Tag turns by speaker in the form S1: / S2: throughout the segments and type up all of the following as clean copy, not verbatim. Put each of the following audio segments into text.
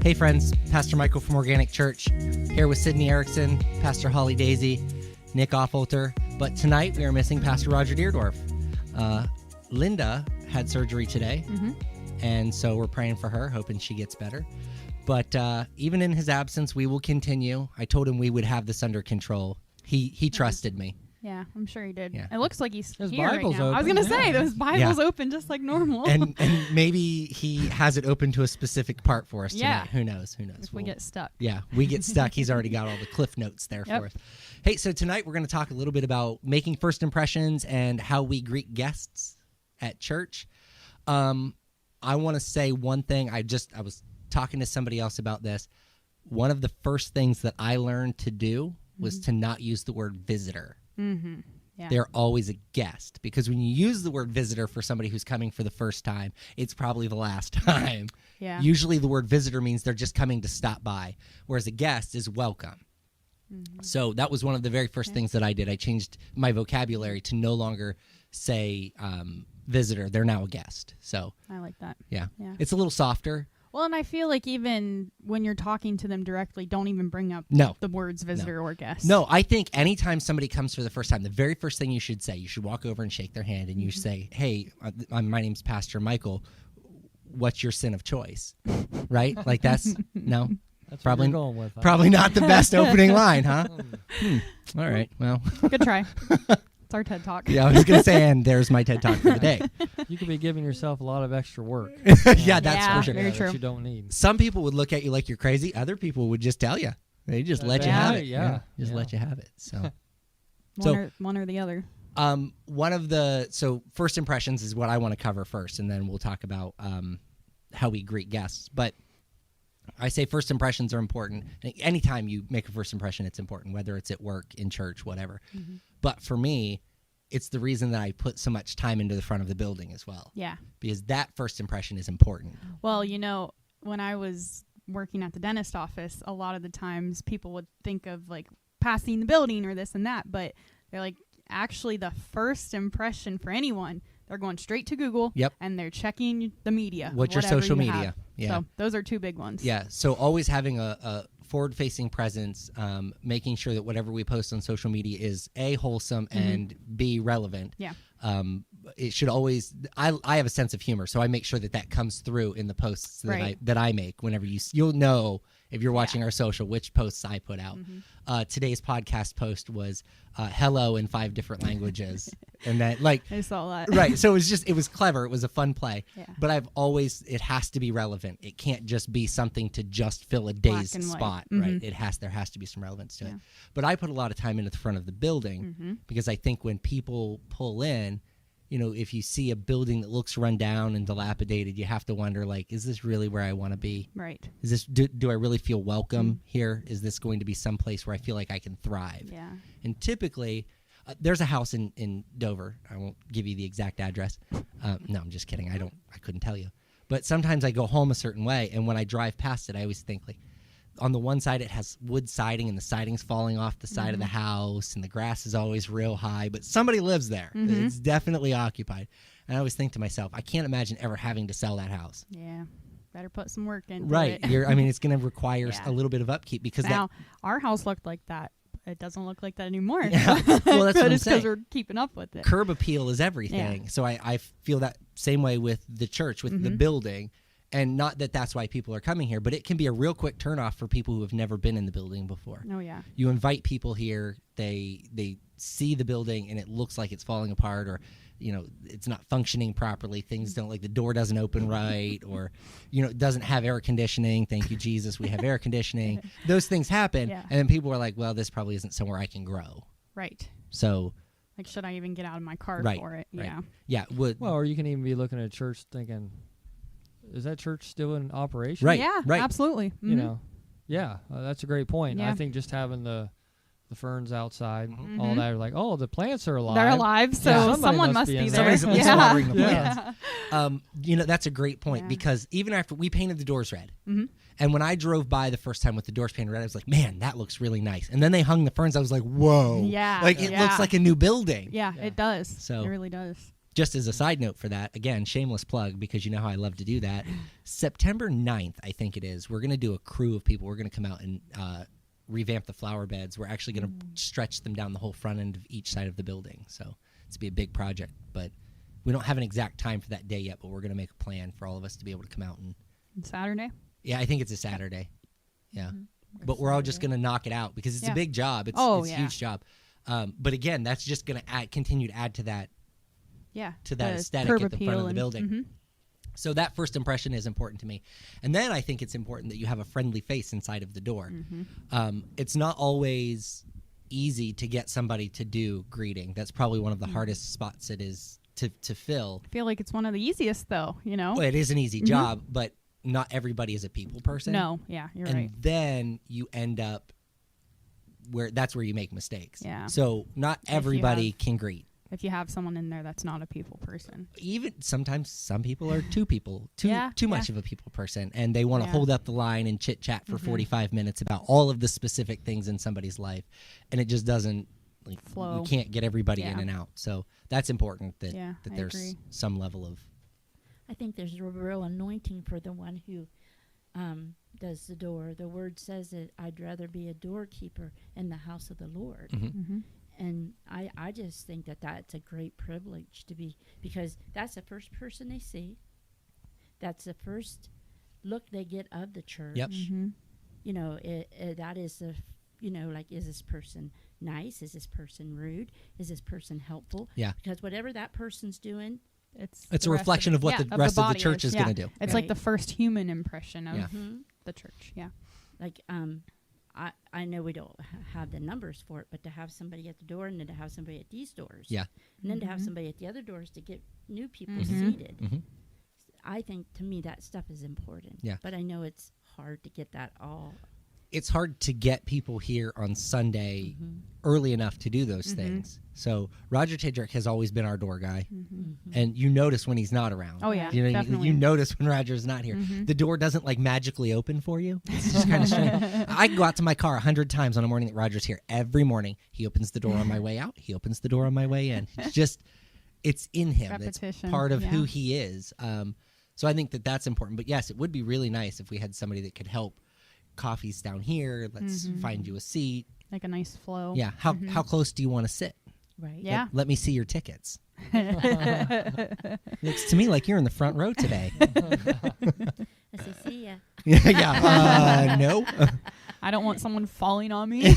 S1: Hey friends, Pastor Michael from Organic Church, here with Sydney Erickson, Pastor Holly Daisy, Nick Offolter, but tonight we are missing Pastor Roger Deerdorf. Linda had surgery today, and so we're praying for her, hoping she gets better. But even in his absence, we will continue. I told him we would have this under control. He trusted me.
S2: Yeah, I'm sure he did.
S1: Yeah.
S2: It looks like he's
S3: His
S2: here
S3: Bible's
S2: right now.
S3: open,
S2: I was going to say, those Bible's
S1: Yeah.
S2: open just like normal.
S1: And maybe he has it open to a specific part for us tonight.
S2: Yeah.
S1: Who knows?
S2: if we get stuck.
S1: Yeah, we get stuck. He's already got all the cliff notes there
S2: Yep.
S1: for us. Hey, so tonight we're going to talk a little bit about making first impressions and how we greet guests at church. I want to say one thing. I was talking to somebody else about this. One of the first things that I learned to do was to not use the word visitor.
S2: Mm-hmm. Yeah.
S1: They're always a guest, because when you use the word visitor for somebody who's coming for the first time, it's probably the last time.
S2: Yeah.
S1: Usually the word visitor means they're just coming to stop by, whereas a guest is welcome. So that was one of the very first things that I did. I changed my vocabulary to no longer say visitor. They're now a guest. So,
S2: I like that.
S1: yeah.
S2: Yeah.
S1: It's a little softer.
S2: Well, and I feel like even when you're talking to them directly, don't even bring up
S1: No.
S2: the words visitor or guest.
S1: No, I think anytime somebody comes for the first time, the very first thing you should say, you should walk over and shake their hand, and you say, hey, my name's Pastor Michael. What's your sin of choice? Right? Like that's, no?
S3: That's
S1: Probably-
S3: what you're going with. Huh?
S1: Probably not the best opening line, huh? All right, well.
S2: Good try. It's our TED Talk.
S1: Yeah, I was going to say, and there's my TED Talk for the day.
S3: You could be giving yourself a lot of extra work.
S1: Yeah, that's
S2: Yeah,
S1: for sure.
S2: very true.
S3: That you don't need.
S1: Some people would look at you like you're crazy. Other people would just tell you. They just let you
S3: Yeah,
S1: have it.
S3: yeah,
S1: Just
S3: yeah.
S1: let you have it. So,
S2: One or the other.
S1: so first impressions is what I want to cover first, and then we'll talk about how we greet guests. But I say first impressions are important. Anytime you make a first impression, it's important, whether it's at work, in church, whatever. But for me, it's the reason that I put so much time into the front of the building as well,
S2: Yeah.
S1: because that first impression is important.
S2: Well, when I was working at the dentist office, a lot of the times people would think of like passing the building or this and that, but they're like, actually the first impression for anyone, they're going straight to Google.
S1: Yep.
S2: And they're checking the media.
S1: What's your
S2: whatever
S1: social
S2: you
S1: media?
S2: have.
S1: Yeah.
S2: So those are two big ones.
S1: Yeah, so always having a forward-facing presence, making sure that whatever we post on social media is A, wholesome, and B, relevant.
S2: Yeah.
S1: It should always. I have a sense of humor, so I make sure that comes through in the posts that I make. Whenever you'll know if you're watching our social which posts I put out. Today's podcast post was hello in 5 different languages, and that
S2: I saw that.
S1: right. So it was clever. It was a fun play.
S2: Yeah.
S1: But it has to be relevant. It can't just be something to just fill a
S2: Black
S1: day's
S2: and white.
S1: spot, right? There has to be some relevance to it. But I put a lot of time into the front of the building because I think when people pull in, if you see a building that looks run down and dilapidated, you have to wonder, like, is this really where I want to be?
S2: Right.
S1: Is this do I really feel welcome here? Is this going to be some place where I feel like I can thrive?
S2: Yeah.
S1: And typically, there's a house in Dover. I won't give you the exact address. No, I'm just kidding. I couldn't tell you. But sometimes I go home a certain way, and when I drive past it, I always think, like, on the one side it has wood siding, and the siding's falling off the side of the house, and the grass is always real high, but somebody lives there. It's definitely occupied. And I always think to myself, I can't imagine ever having to sell that house.
S2: Yeah. Better put some work into
S1: Right.
S2: it.
S1: It's going to require
S2: Yeah.
S1: a little bit of upkeep because
S2: Now, our house looked like that. It doesn't look like that anymore.
S1: Yeah. Well, that's what I'm
S2: It's because
S1: saying.
S2: we're keeping up with it.
S1: Curb appeal is everything. So I feel that same way with the church, with the building. And not that that's why people are coming here, but it can be a real quick turnoff for people who have never been in the building before.
S2: Oh, yeah.
S1: You invite people here, they see the building, and it looks like it's falling apart, or it's not functioning properly. Things don't, like, the door doesn't open right, or it doesn't have air conditioning. Thank you, Jesus, we have air conditioning. Those things happen,
S2: Yeah.
S1: and then people are like, well, this probably isn't somewhere I can grow.
S2: Right.
S1: So
S2: Like, should I even get out of my car
S1: Right,
S2: for it?
S1: right.
S2: Yeah.
S1: yeah,
S3: Well, or you can even be looking at a church thinking, is that church still in operation?
S1: Right,
S2: Yeah,
S1: right.
S2: absolutely.
S3: You know, yeah, that's a great point.
S2: Yeah.
S3: I think just having the ferns outside,
S1: Mhm.
S3: all that, are like, oh, the plants are alive.
S2: They're alive, so
S3: Yeah. Somebody
S2: someone
S3: must
S2: must
S3: be
S2: be
S3: in
S2: there.
S3: there.
S1: Somebody's at least
S2: yeah.
S1: watering the
S3: Yeah.
S1: plants. That's a great point
S2: Yeah.
S1: because even after we painted the doors red,
S2: Mhm.
S1: and when I drove by the first time with the doors painted red, I was like, man, that looks really nice. And then they hung the ferns. I was like, whoa.
S2: Yeah,
S1: Like, it
S2: yeah.
S1: looks like a new building.
S2: Yeah,
S3: Yeah.
S2: it does.
S1: So-
S2: It really does.
S1: just as a side note for that, again, shameless plug because you know how I love to do that. September 9th, I think it is, we're going to do a crew of people. We're going to come out and revamp the flower beds. We're actually going to stretch them down the whole front end of each side of the building. So it's be a big project, but we don't have an exact time for that day yet, but we're going to make a plan for all of us to be able to come out. And
S2: Saturday?
S1: yeah, I think it's a Saturday. Yeah. But we're all just going to knock it out because it's a big job. It's a huge job. But again, that's just going to continue to add to that to that aesthetic at the front of the building. So that first impression is important to me. And then I think it's important that you have a friendly face inside of the door. It's not always easy to get somebody to do greeting. That's probably one of the hardest spots it is to fill.
S2: I feel like it's one of the easiest, though, you know?
S1: Well, it is an easy job, but not everybody is a people person.
S2: No, yeah, you're
S1: and
S2: right.
S1: then you end up that's where you make mistakes.
S2: Yeah.
S1: So not everybody can greet.
S2: If you have someone in there that's not a people person.
S1: Even sometimes some people are too much of a people person, and they want to hold up the line and chit chat for 45 minutes about all of the specific things in somebody's life, and it just doesn't flow. You can't get everybody in and out. So that's important that there's some level of.
S4: I think there's a real anointing for the one who does the door. The word says that I'd rather be a doorkeeper in the house of the Lord. And I just think that that's a great privilege to be, because that's the first person they see. That's the first look they get of the church.
S1: Yep.
S4: You know, that is the, you know, like, is this person nice? Is this person rude? Is this person helpful?
S1: Yeah.
S4: Because whatever that person's doing,
S1: it's a reflection of what the rest of the church is going to do.
S2: It's like the first human impression of the church. Yeah.
S4: Like, I know we don't have the numbers for it, but to have somebody at the door and then to have somebody at these doors.
S1: Yeah.
S4: And then to have somebody at the other doors to get new people seated. I think, to me, that stuff is important.
S1: Yeah.
S4: But I know it's hard to get that all.
S1: It's hard to get people here on Sunday early enough to do those things. So Roger Tedrick has always been our door guy, and you notice when he's not around.
S2: Oh yeah,
S1: you know,
S2: definitely.
S1: you notice when Roger's not here. The door doesn't like magically open for you. It's just kind of strange. I go out to my car 100 times on a morning that Roger's here. Every morning he opens the door on my way out. He opens the door on my way in. It's just, it's in him.
S2: Repetition.
S1: It's part of who he is. So I think that that's important. But yes, it would be really nice if we had somebody that could help. Coffee's down here. Let's find you a seat.
S2: Like a nice flow.
S1: Yeah. How close do you want to sit?
S4: Right.
S2: Yeah.
S1: Let me see your tickets. Looks to me like you're in the front row today.
S4: I say, see ya.
S1: Yeah. No.
S2: I don't want someone falling on me.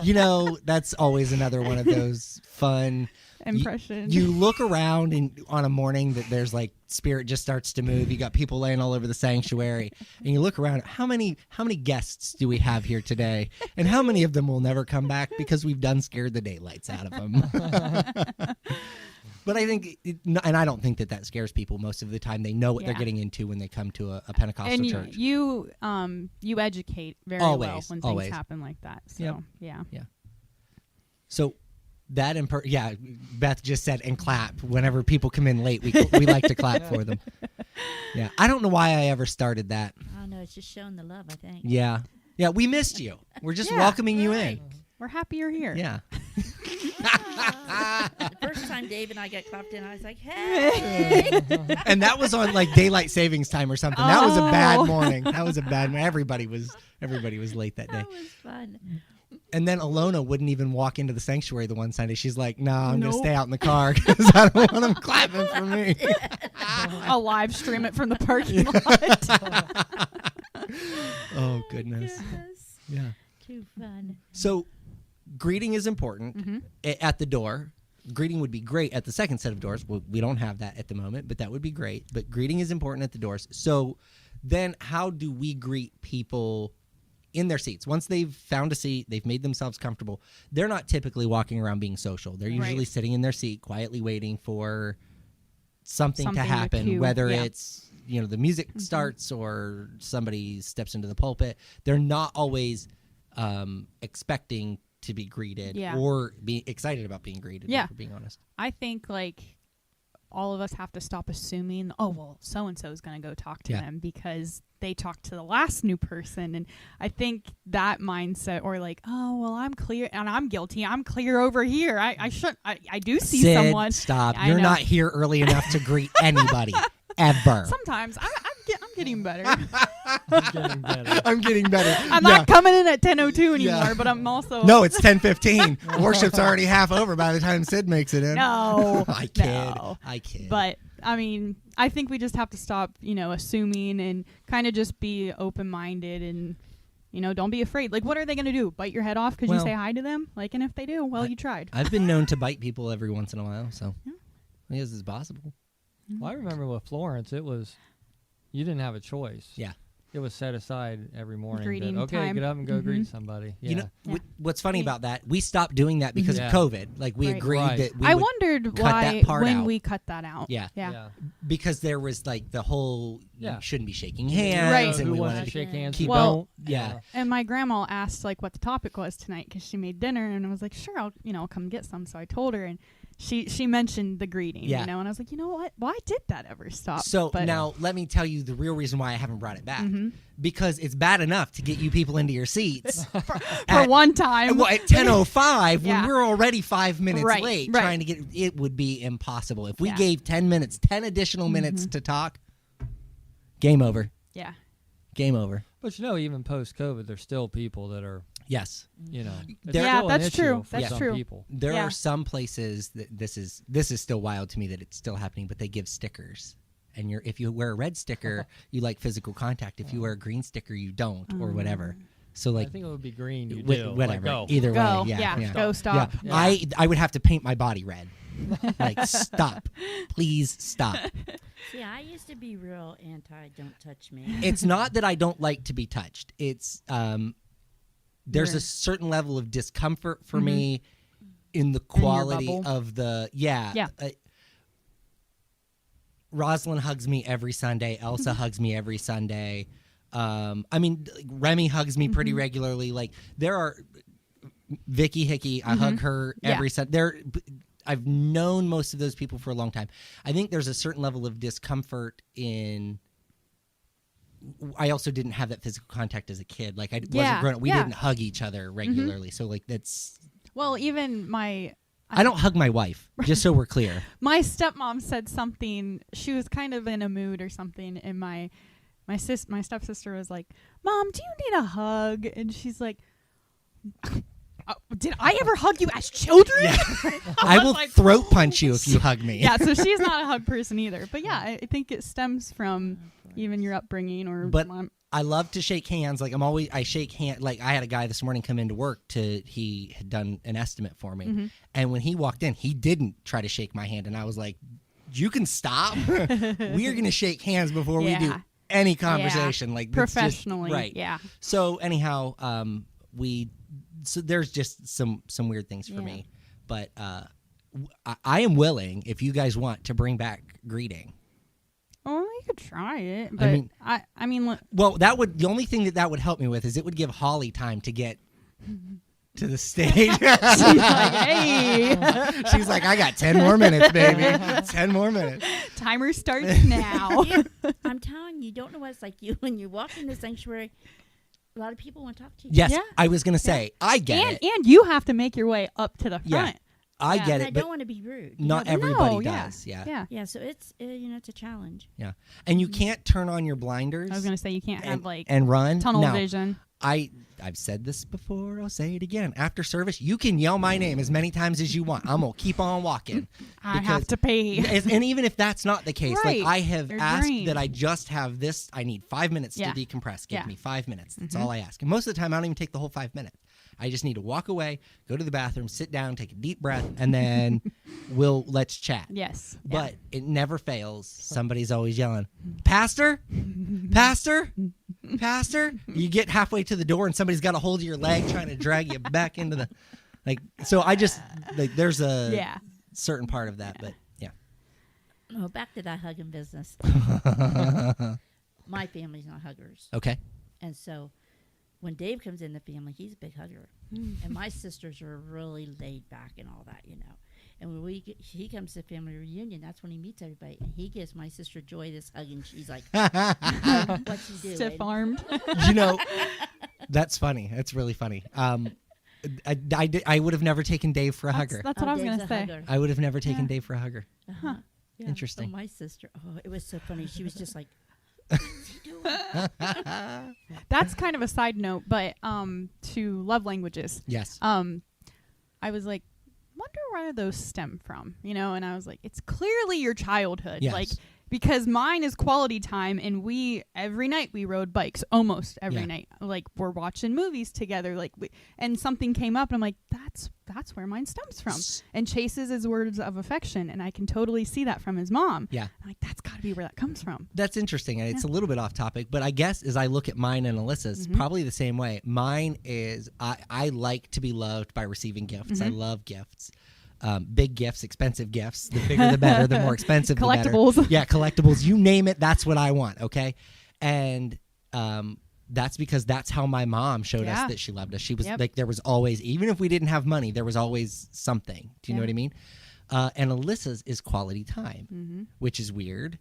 S1: You know, that's always another one of those fun
S2: impressions.
S1: You look around and on a morning that there's like spirit just starts to move. You got people laying all over the sanctuary, and you look around. How many guests do we have here today? And how many of them will never come back because we've done scared the daylights out of them? But I think, and I don't think that scares people. Most of the time, they know what they're getting into when they come to a Pentecostal church.
S2: You educate very well when things happen like that. So yeah.
S1: So that Beth just said and clap whenever people come in late. We like to clap for them. Yeah, I don't know why I ever started that.
S4: I don't know. It's just showing the love, I think.
S1: Yeah, we missed you. We're just welcoming you in.
S2: We're happy you're here.
S1: Yeah.
S4: The first time Dave and I got clapped in, I was like, hey.
S1: And that was on like daylight savings time or something. That was a bad morning. That was a bad morning. Everybody was late that day.
S4: That was fun.
S1: And then Alona wouldn't even walk into the sanctuary the one Sunday. She's like, no, I'm going to stay out in the car because I don't want them clapping for me.
S2: I'll live stream it from the parking lot.
S1: Oh, goodness.
S4: Yes.
S1: Yeah.
S4: Too fun.
S1: So greeting is important at the door. Greeting would be great at the second set of doors. Well, we don't have that at the moment, but that would be great. But greeting is important at the doors. So then how do we greet people in their seats? Once they've found a seat, they've made themselves comfortable, they're not typically walking around being social. They're usually sitting in their seat, quietly waiting for something to happen, whether it's, the music starts or somebody steps into the pulpit. They're not always expecting to be greeted or be excited about being greeted, if we're being honest.
S2: I think like all of us have to stop assuming, oh, well, so-and-so is going to go talk to
S1: Yeah.
S2: them because they talked to the last new person. And I think that mindset, or like, oh, well, I'm clear and I'm guilty. I'm clear over here. I shouldn't. I do see
S1: Sid,
S2: someone.
S1: stop.
S2: I
S1: You're
S2: know.
S1: not here early enough to greet anybody ever.
S2: Sometimes I'm getting better.
S3: I'm getting better.
S1: I'm getting better.
S2: I'm not coming in at 10:02 anymore,
S1: Yeah.
S2: but I'm also
S1: No, it's 10:15. Worship's already half over by the time Sid makes it in.
S2: no.
S1: I kid.
S2: No.
S1: I kid.
S2: But I mean, I think we just have to stop, assuming and kind of just be open-minded and, don't be afraid. Like, what are they going to do? Bite your head off because
S1: Well,
S2: you say hi to them? Like, and if they do, well, you tried.
S1: I've been known to bite people every once in a while, so
S2: Yeah.
S1: I guess it's possible.
S3: Well, I remember with Florence, it was you didn't have a choice.
S1: Yeah.
S3: It was set aside every morning. that,
S2: Greeting
S3: okay,
S2: time.
S3: get up and go
S2: Mhm.
S3: greet somebody. Yeah.
S1: You know,
S2: Yeah.
S1: what's funny about that? We stopped doing that because
S3: Yeah.
S1: of COVID. Like we
S2: Right.
S1: agreed
S3: Right.
S1: that we
S2: I
S1: would,
S2: wondered
S1: cut
S2: why
S1: that part
S2: when
S1: out.
S2: we cut that out.
S1: Yeah.
S2: Yeah.
S1: because there was like the whole
S3: Yeah.
S1: you shouldn't be shaking hands,
S2: Right.
S1: and
S3: Who
S1: we
S3: wants
S1: wanted
S3: to
S1: to
S3: shake hands?
S1: keep
S3: who
S2: Well-
S3: don't?
S1: Yeah.
S2: And my grandma asked like what the topic was tonight because she made dinner, and I was like, sure, I'll come get some. So I told her, and she mentioned the greeting,
S1: Yeah.
S2: and I was like, you know what? Why did that ever stop?
S1: So
S2: But-
S1: now let me tell you the real reason why I haven't brought it back.
S2: Mhm.
S1: Because it's bad enough to get you people into your seats
S2: for
S1: at-
S2: one time,
S1: well, at 10:05
S2: Yeah.
S1: when we're already 5 minutes
S2: Right,
S1: late
S2: right.
S1: trying to get it would be impossible. If we
S2: Yeah.
S1: gave 10 additional minutes to talk, game over.
S2: yeah.
S1: Game over.
S3: But even post COVID, there's still people that are,
S1: Yes.
S3: it's
S1: Yeah,
S3: still an
S2: that's
S3: issue
S2: true.
S3: for
S2: That's
S3: some
S2: true.
S3: people.
S1: There
S2: Yeah.
S1: are some places that this is still wild to me that it's still happening, but they give stickers. And if you wear a red sticker, you like physical contact. If you wear a green sticker, you don't, or whatever. So like
S3: I think it would be green. You
S1: wh-
S3: do.
S1: whatever.
S3: Like, go.
S1: Either
S2: Go.
S1: way, yeah.
S2: Go. Stop.
S1: Yeah. I would have to paint my body red. Like stop. Please stop.
S4: See, I used to be real anti "don't touch me."
S1: It's not that I don't like to be touched. It's there's
S2: You're-
S1: a certain level of discomfort for
S2: Mhm.
S1: me in the
S2: your
S1: quality
S2: bubble.
S1: of the
S2: Yeah.
S1: Rosalind hugs me every Sunday. Elsa hugs me every Sunday. I mean, Remy hugs me pretty regularly. Like there are Vicky Hickey. I hug her
S2: Yeah.
S1: every Sunday. I've known most of those people for a long time. I think there's a certain level of discomfort in. I also didn't have that physical contact as a kid. Like I wasn't
S2: Yeah,
S1: grown up. We
S2: yeah.
S1: didn't hug each other regularly. So like that's.
S2: Well, even my
S1: I don't hug my wife. Just so we're clear.
S2: my stepmom said something. She was kind of in a mood or something, and my stepsister was like, "Mom, do you need a hug?" And she's like, "Did I ever hug you as children?"
S1: Yeah. I will
S2: like,
S1: throat punch you if you hug me.
S2: Yeah, so she's not a hug person either. But yeah, I think it stems from even your upbringing or
S1: But
S2: mom.
S1: I love to shake hands. Like I shake hand. Like I had a guy this morning come into work he had done an estimate for me.
S2: Mm-hmm.
S1: And when he walked in, he didn't try to shake my hand. And I was like, you can stop. We are going to shake hands before we do
S2: Yeah.
S1: any conversation. Like that's just-
S2: Professionally.
S1: right.
S2: Yeah.
S1: So anyhow, so there's just some weird things for
S4: Yeah.
S1: me, but I am willing, if you guys want, to bring back greeting.
S2: Oh, you could try it. But
S1: mean-
S2: I mean,
S1: Well, the only thing that would help me with is it would give Holly time to get to the stage.
S2: she's like, hey,
S1: She's like, I got 10 more minutes, baby. 10 more minutes.
S2: timer starts now.
S4: Yeah, I'm telling you, don't know what it's like. You when you walk in the sanctuary, a lot of people want to talk to you.
S1: Yes,
S2: Yeah.
S1: I was going to say, I get it.
S2: And you have to make your way up to the
S1: Yeah.
S2: front.
S1: I
S2: yeah.
S1: get
S4: And I
S1: it,
S4: don't
S1: but
S4: want to be rude.
S1: not
S2: No,
S1: everybody
S2: yeah.
S1: does. Yeah.
S2: Yeah.
S4: Yeah, so it's it's a challenge.
S1: Yeah. And you can't turn on your blinders
S2: I was gonna say you can't have like
S1: and run.
S2: tunnel
S1: Now,
S2: vision.
S1: I've said this before. I'll say it again. After service, you can yell my name as many times as you want. I'm gonna keep on walking.
S2: I have to pay.
S1: And even if that's not the case,
S2: Right.
S1: like I have
S2: You're
S1: asked
S2: drained.
S1: that I just have this. I need 5 minutes
S2: Yeah.
S1: to decompress. Give
S2: Yeah.
S1: me 5 minutes. That's all I ask. And most of the time, I don't even take the whole 5 minutes. I just need to walk away, go to the bathroom, sit down, take a deep breath, and then let's chat.
S2: Yes.
S1: But it never fails. Somebody's always yelling, Pastor, Pastor, Pastor. You get halfway to the door and somebody's got a hold of your leg trying to drag you back into the so I just there's a
S2: Yeah.
S1: certain part of that, but yeah.
S4: Oh, back to that hugging business. My family's not huggers,
S1: Okay.
S4: and so when Dave comes in the family, he's a big hugger, and my sisters are really laid back and all that, And when he comes to family reunion, that's when he meets everybody. And he gives my sister Joy this hug, and she's like, "What's he doing?"
S2: Stiff armed.
S1: You know, that's funny. That's really funny. I would have never taken Dave for a hugger.
S2: That's what I was
S4: Dave's
S2: gonna
S4: a
S2: say.
S4: hugger.
S1: I would have never taken
S2: Yeah.
S1: Dave for a hugger.
S4: Uh-huh. Yeah.
S1: Interesting.
S4: So my sister, it was so funny. She was just like, "What's he doing?"
S2: That's kind of a side note, but to love languages.
S1: Yes.
S2: I was like, wonder where those stem from, you know? And I was like, it's clearly your childhood.
S1: Yes.
S2: Like, because mine is quality time, and every night we rode bikes, almost every
S1: Yeah.
S2: night. Like, we're watching movies together. Like, and something came up, and I'm like, that's where mine stems from. And Chase's is words of affection, and I can totally see that from his mom.
S1: Yeah.
S2: I'm like, that's got to be where that comes from.
S1: That's interesting, and it's a little bit off topic, but I guess as I look at mine and Alyssa's, probably the same way. Mine is I like to be loved by receiving gifts. I love gifts. Big gifts, expensive gifts. The bigger the better, the more expensive the better.
S2: Collectibles.
S1: Yeah, collectibles. You name it, that's what I want, okay? And that's because that's how my mom showed us
S2: Yeah.
S1: that she loved us. She was
S2: Yep.
S1: like, there was always, even if we didn't have money, there was always something. Do you know
S2: Yeah.
S1: what I mean? And Alyssa's is quality time,
S2: Mm-hmm.
S1: which is weird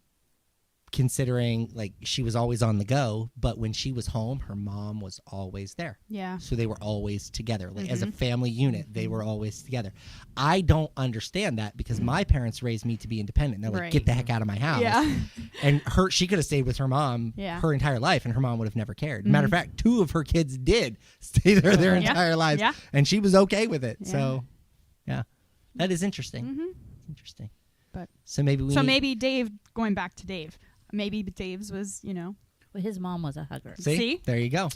S1: considering like she was always on the go, but when she was home, her mom was always there.
S2: Yeah.
S1: So they were always together. Like as a family unit, they were always together. I don't understand that because my parents raised me to be independent. They're like,
S2: Right.
S1: get the heck out of my house.
S2: Yeah.
S1: And she could have stayed with her mom
S2: Yeah.
S1: her entire life, and her mom would have never cared. Matter of fact, 2 of her kids did stay there their
S2: Yeah.
S1: entire lives,
S2: Yeah.
S1: and she was okay with it.
S2: Yeah.
S1: So, yeah, that is interesting.
S2: Mm-hmm.
S1: Interesting.
S2: But
S1: So maybe we.
S2: so
S1: need-
S2: maybe Dave, going back to Dave, maybe Dave's was, you know,
S4: Well, his mom was a hugger.
S2: See?
S1: There you go.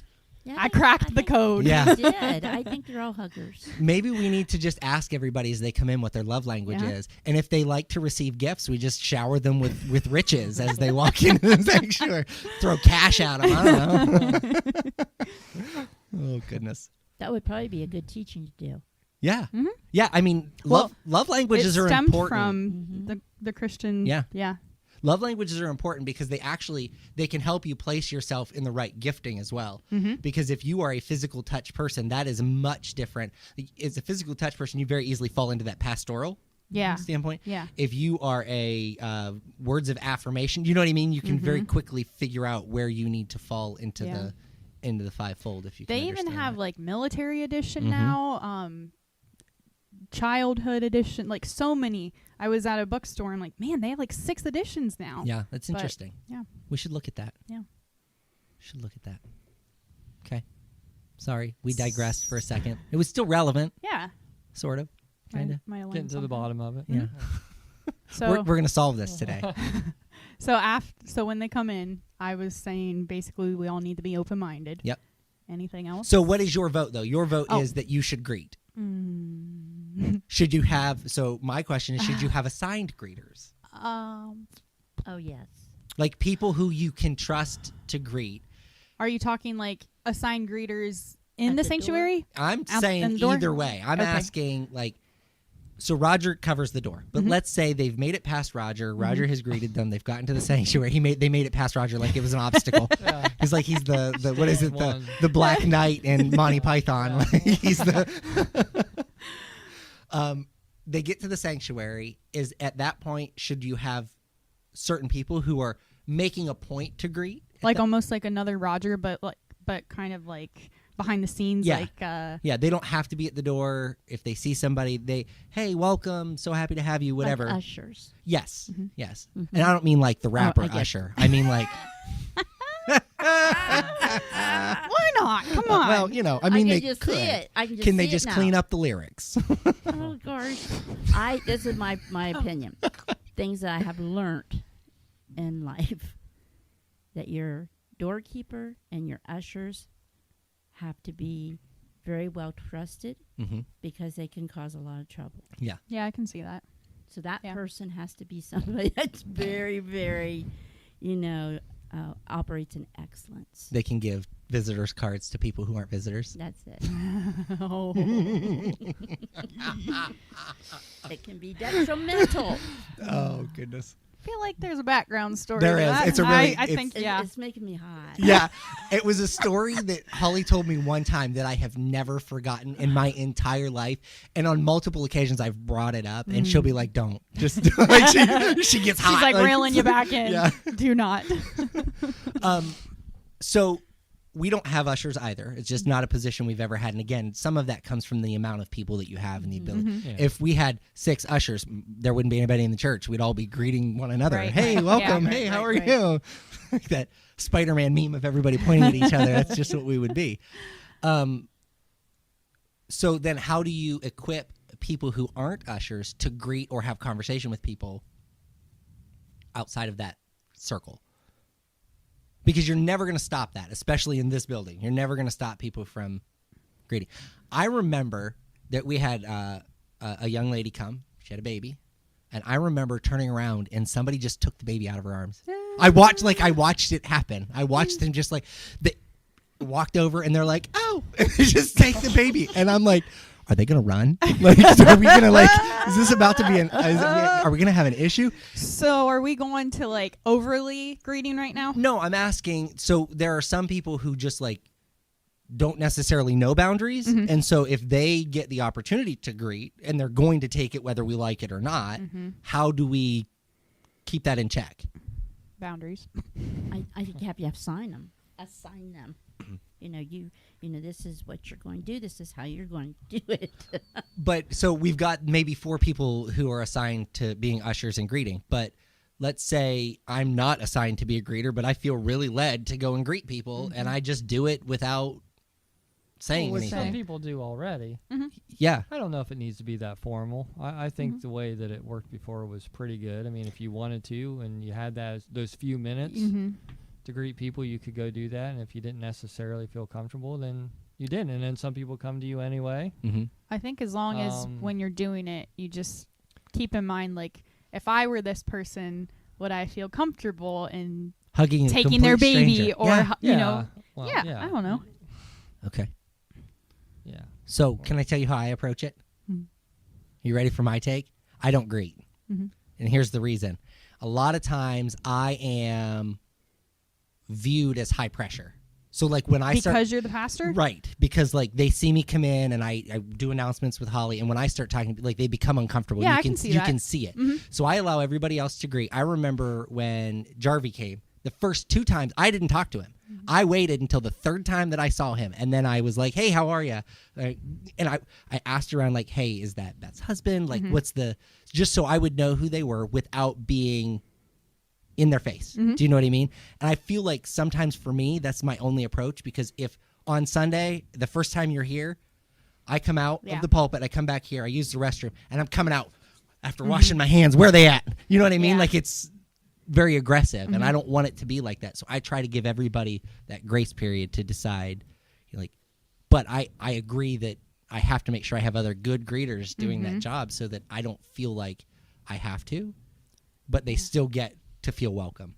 S4: Yeah,
S2: I cracked the
S4: think
S2: code.
S1: Yeah.
S4: you did. I think you're all huggers.
S1: Maybe we need to just ask everybody as they come in what their love language
S2: Yeah.
S1: is, and if they like to receive gifts, we just shower them with riches as they walk into the sanctuary. Throw cash at them. I don't know. Oh goodness.
S4: That would probably be a good teaching to do.
S1: Yeah.
S2: Mhm.
S1: Yeah. I mean,
S2: Well,
S1: love languages
S2: it
S1: are
S2: stemmed
S1: important.
S2: from
S4: Mhm.
S2: the Christian.
S1: Yeah.
S2: Yeah.
S1: Love languages are important because they can help you place yourself in the right gifting as well.
S2: Mm-hmm.
S1: Because if you are a physical touch person, that is much different. As a physical touch person, you very easily fall into that pastoral
S2: Yeah.
S1: standpoint.
S2: Yeah.
S1: If you are a words of affirmation, you know what I mean? You can very quickly figure out where you need to fall into
S2: Yeah.
S1: the fivefold if you can
S2: They even
S1: understand
S2: have
S1: that.
S2: like military edition
S1: Mhm.
S2: now, childhood edition, like so many. I was at a bookstore and like, man, they have like 6 editions now.
S1: Yeah, that's
S2: But,
S1: interesting.
S2: yeah.
S1: We should look at that.
S2: Yeah.
S1: Should look at that. Okay. Sorry, we digressed for a second. It was still relevant,
S2: Yeah.
S1: sort of, kind of.
S2: Might have
S3: Getting
S2: learned
S3: to the
S2: something.
S3: bottom of it.
S1: Yeah.
S2: So
S1: We're going to solve this today.
S2: so when they come in, I was saying basically we all need to be open minded.
S1: Yep.
S2: Anything else?
S1: So what is your vote, though? Your vote
S2: Oh.
S1: is that you should greet.
S2: Mm.
S1: Should you have, so my question is, should you have assigned greeters?
S4: Oh, yes.
S1: Like people who you can trust to greet.
S2: Are you talking like assigned greeters in
S4: At
S2: the
S4: the
S2: sanctuary?
S1: I'm
S2: Out in
S1: saying
S2: the door?
S1: either way. I'm
S2: Okay.
S1: asking, like, so Roger covers the door, but let's say they've made it past Roger. Roger has greeted them. They've gotten to the sanctuary. They made it past Roger like it was an obstacle.
S3: Yeah.
S1: He's like he's the what is it
S3: One.
S1: the Black Knight in Monty Python.
S3: Yeah.
S1: He's the. They get to the sanctuary. Is at that point should you have certain people who are making a point to greet?
S2: Like almost like another Roger, but kind of like behind the scenes.
S1: Yeah.
S2: Like
S1: Yeah, they don't have to be at the door. If they see somebody, hey, welcome, so happy to have you, whatever.
S4: Like ushers.
S1: Yes,
S2: Mhm.
S1: yes.
S4: Mhm.
S1: And I don't mean like the rapper
S4: I get
S1: Usher. I mean like.
S2: why not? Come on.
S1: Well, you know, I mean
S4: I
S1: they
S4: can just
S1: could.
S4: see it. I can just
S1: Can
S4: see
S1: they
S4: it
S1: just
S4: now.
S1: clean up the lyrics?
S4: Oh gosh, this is my opinion. Things that I have learned in life, that your doorkeeper and your ushers have to be very well trusted
S1: hmm
S4: because they can cause a lot of trouble.
S2: yeah, I can see that.
S4: So that
S2: Yeah.
S4: person has to be somebody that's very, very, operates in excellence.
S1: They can give visitors cards to people who aren't visitors.
S4: That's it.
S2: Oh.
S4: It can be detrimental.
S1: Oh goodness.
S2: feel like there's a background story.
S1: There
S2: to
S1: is.
S2: that.
S1: It's a really-
S2: I
S1: it's-
S2: think,
S4: It-
S2: yeah.
S4: It's making me hot.
S1: Yeah, it was a story that Holly told me one time that I have never forgotten in my entire life, and on multiple occasions I've brought it up, and she'll be like, "Don't." Just like she gets hot.
S2: She's like railing you back in.
S1: Yeah.
S2: Do not.
S1: So we don't have ushers either. It's just not a position we've ever had. And again, some of that comes from the amount of people that you have in the ability.
S3: Yeah.
S1: If we had 6 ushers, there wouldn't be anybody in the church. We'd all be greeting one another.
S2: Right.
S1: Hey,
S2: Yeah,
S1: welcome.
S2: right,
S1: Hey, how
S2: right,
S1: are you? Like that Spider-Man meme of everybody pointing at each other. That's just what we would be. So then how do you equip people who aren't ushers to greet or have conversation with people outside of that circle? Because you're never going to stop that, especially in this building. You're never going to stop people from greeting. I remember that we had a young lady come. She had a baby. And I remember turning around and somebody just took the baby out of her arms. I watched it happen. I watched them just like, they walked over and they're like, oh, and they just take the baby. And I'm like, are they going to run? Like, are we going to like, is this about to be are we going to have an issue?
S2: So are we going to like overly greeting right now?
S1: No, I'm asking. So there are some people who just like don't necessarily know boundaries. And so if they get the opportunity to greet and they're going to take it whether we like it or not, how do we keep that in check?
S2: Boundaries.
S4: I think you have to assign them. You know, this is what you're going to do. This is how you're going to do it.
S1: But so we've got maybe 4 people who are assigned to being ushers and greeting. But let's say I'm not assigned to be a greeter, but I feel really led to go and greet people, and I just do it without saying
S3: Which some
S1: anything.
S3: people do already.
S1: Yeah.
S3: I don't know if it needs to be that formal. I think the way that it worked before was pretty good. I mean, if you wanted to and you had those few minutes to greet people, you could go do that. And if you didn't necessarily feel comfortable, then you didn't. And then some people come to you anyway.
S2: I think as long as when you're doing it, you just keep in mind, like, if I were this person, would I feel comfortable in
S1: Hugging a
S2: taking their
S1: complete
S2: baby
S1: stranger.
S2: or,
S1: Yeah.
S2: you know,
S3: Well,
S2: yeah, I don't know.
S1: Okay.
S3: Yeah.
S1: So can I tell you how I approach it? You ready for my take? I don't greet. And here's the reason. A lot of times I am viewed as high pressure. So like when I start...
S2: Because you're the pastor?
S1: Right. Because like they see me come in and I do announcements with Holly, and when I start talking, like they become uncomfortable.
S2: Yeah,
S1: you
S2: I can see
S1: you
S2: that.
S1: can see it. So I allow everybody else to greet. I remember when Jarvie came, the first 2 times I didn't talk to him. I waited until the 3rd time that I saw him, and then I was like, "Hey, how are you?" And I asked around like, "Hey, is that Beth's husband? Like, what's the?" Just so I would know who they were without being in their face. Do you know what I mean? And I feel like sometimes for me, that's my only approach, because if on Sunday, the first time you're here, I come out of the pulpit, I come back here, I use the restroom, and I'm coming out after washing my hands. Where are they at? You know what I mean?
S2: Yeah.
S1: Like it's very aggressive, and I don't want it to be like that. So I try to give everybody that grace period to decide, like, but I agree that I have to make sure I have other good greeters doing that job so that I don't feel like I have to, but they still get to feel welcome.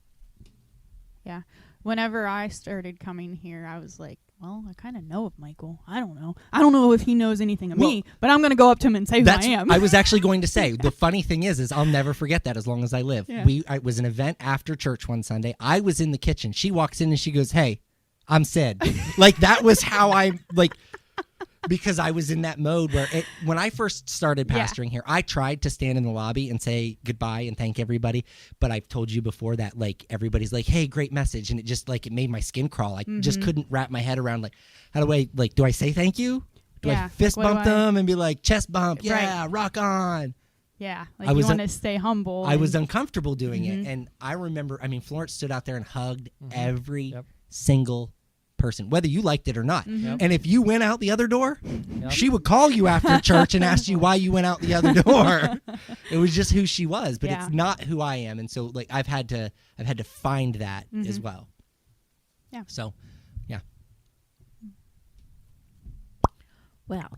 S2: Yeah. Whenever I started coming here, I was like, well, I kind of know of Michael. I don't know. I don't know if he knows anything of me, but I'm going to go up to him and say who I am.
S1: I was actually going to say, the funny thing is I'll never forget that as long as I live.
S2: Yeah.
S1: It was an event after church one Sunday. I was in the kitchen. She walks in and she goes, "Hey, I'm Sid." Like that was how I like, because I was in that mode where when I first started pastoring here, I tried to stand in the lobby and say goodbye and thank everybody. But I've told you before that like everybody's like, "Hey, great message," and it just like it made my skin crawl. I just couldn't wrap my head around like, how do I like? Do I say thank you? Do I fist
S2: what do
S1: bump them and be like chest bump? Yeah,
S2: Right.
S1: rock on.
S2: Yeah.
S1: I
S2: Like you
S1: was
S2: want to stay humble.
S1: I was uncomfortable doing it, and I remember. I mean, Florence stood out there and hugged every single person, whether you liked it or not. And if you went out the other door, she would call you after church and ask you why you went out the other door. It was just who she was, but it's not who I am. And so like I've had to find that as well.
S2: Yeah.
S1: So, yeah.
S4: Well,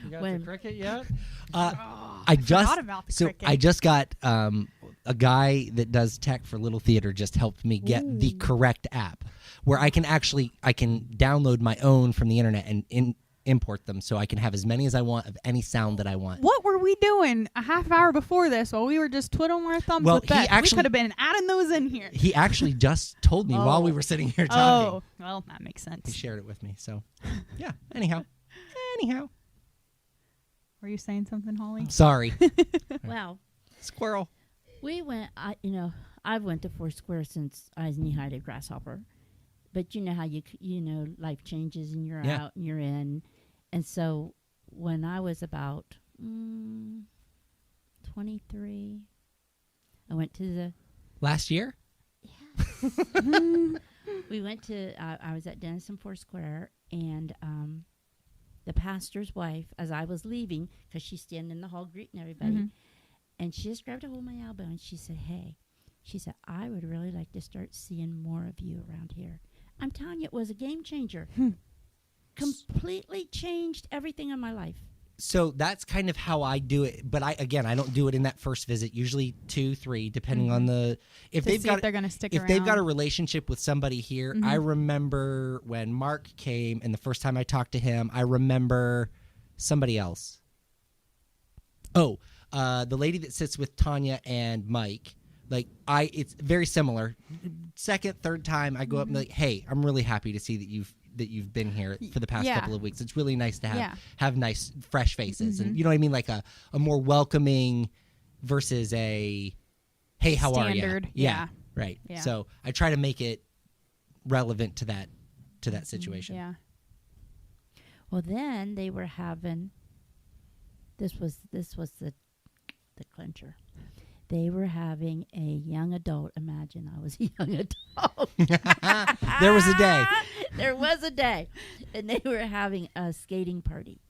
S3: You got
S4: When-
S3: the cricket yet?
S1: I just
S2: forgot about the cricket.
S1: I just got a guy that does tech for Little Theater just helped me get the correct app where I can download my own from the internet and import them so I can have as many as I want of any sound that I want.
S2: What were were we doing a half hour before this while we were just twiddling our thumbs
S1: Well,
S2: with
S1: he
S2: Beth?
S1: actually-
S2: We could have been adding those in here.
S1: He actually just told me while we were sitting here talking.
S2: Oh, well, that makes
S1: He
S2: sense.
S1: shared it with me. So, yeah. Anyhow.
S2: Were you saying something, Holly?
S1: Sorry.
S4: Wow.
S1: Squirrel.
S4: We went. I've went to Foursquare since I was knee high to Grasshopper, but you know how life changes and you're
S1: Yeah.
S4: out and you're in, and so when I was about 23, I went to the.
S1: Last year?
S4: We went to. I was at Denison Foursquare, and the pastor's wife, as I was leaving, because she's standing in the hall greeting everybody.
S2: Mhm.
S4: And she just grabbed a hold of my elbow and she said, "Hey," she said, "I would really like to start seeing more of you around here." I'm telling you, it was a game changer. Completely changed everything in my life.
S1: So that's kind of how I do it. But I don't do it in that first visit. Usually 2, 3, depending on the if
S2: To
S1: they've
S2: see
S1: got
S2: if they're going to stick
S1: if
S2: around.
S1: they've got a relationship with somebody here. I remember when Mark came, and the first time I talked to him, I remember somebody else. Oh, the lady that sits with Tanya and Mike. Like it's very similar. Second, third time, I go up and be like, "Hey, I'm really happy to see that you've been here for the past
S2: Yeah.
S1: couple of weeks. It's really nice to
S2: Yeah.
S1: have nice fresh faces, and you know what I mean, like a more welcoming versus a hey, how are you?
S2: Standard,
S1: Yeah,
S2: yeah.
S1: right.
S2: Yeah.
S1: So I try to make it relevant to that situation.
S2: Yeah.
S4: Well, then they were having. This was the clincher. They were having a young adult. Imagine I was a young adult.
S1: There was a day.
S4: There was a day. And they were having a skating party.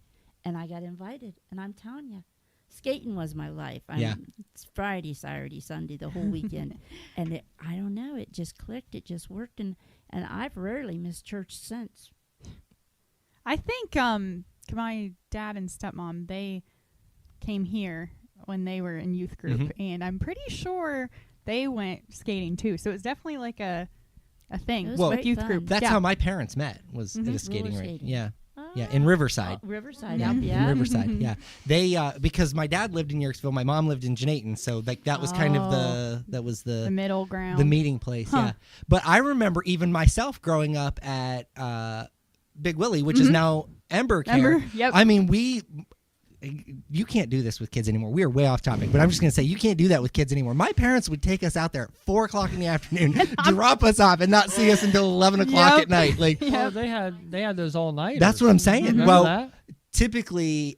S4: And I got invited. And I'm telling you, skating was my life. It's Friday, Saturday, Sunday, the whole weekend. And I don't know, it just clicked. It just worked. And I've rarely missed church since.
S2: I think my dad and stepmom, they came here when they were in youth group, and I'm pretty sure they went skating too. So it's definitely like a thing
S4: It was
S2: with
S4: great
S2: youth
S4: fun.
S2: group.
S1: That's
S2: yeah.
S1: how my parents met, was at a skating
S4: Roller
S1: rink.
S4: skating.
S1: Yeah. Yeah, in Riverside.
S4: Oh, Riverside,
S1: Yeah,
S4: up,
S1: in
S4: yeah.
S1: Riverside. Yeah, they because my dad lived in Yorksville, my mom lived in Janayton, so like that was kind of
S2: the middle ground.
S1: the meeting place. Yeah, but I remember even myself growing up at Big Willie, which is now Ember Care.
S2: Ember, yep.
S1: I mean, you can't do this with kids anymore. We are way off topic, but I'm just going to say you can't do that with kids anymore. My parents would take us out there at 4:00 in the afternoon, drop us off, and not see us until 11:00
S2: Yep.
S1: at night. Like
S3: Oh, they had those all night.
S1: that's what I'm saying.
S3: Remember
S1: Well,
S3: that?
S1: typically,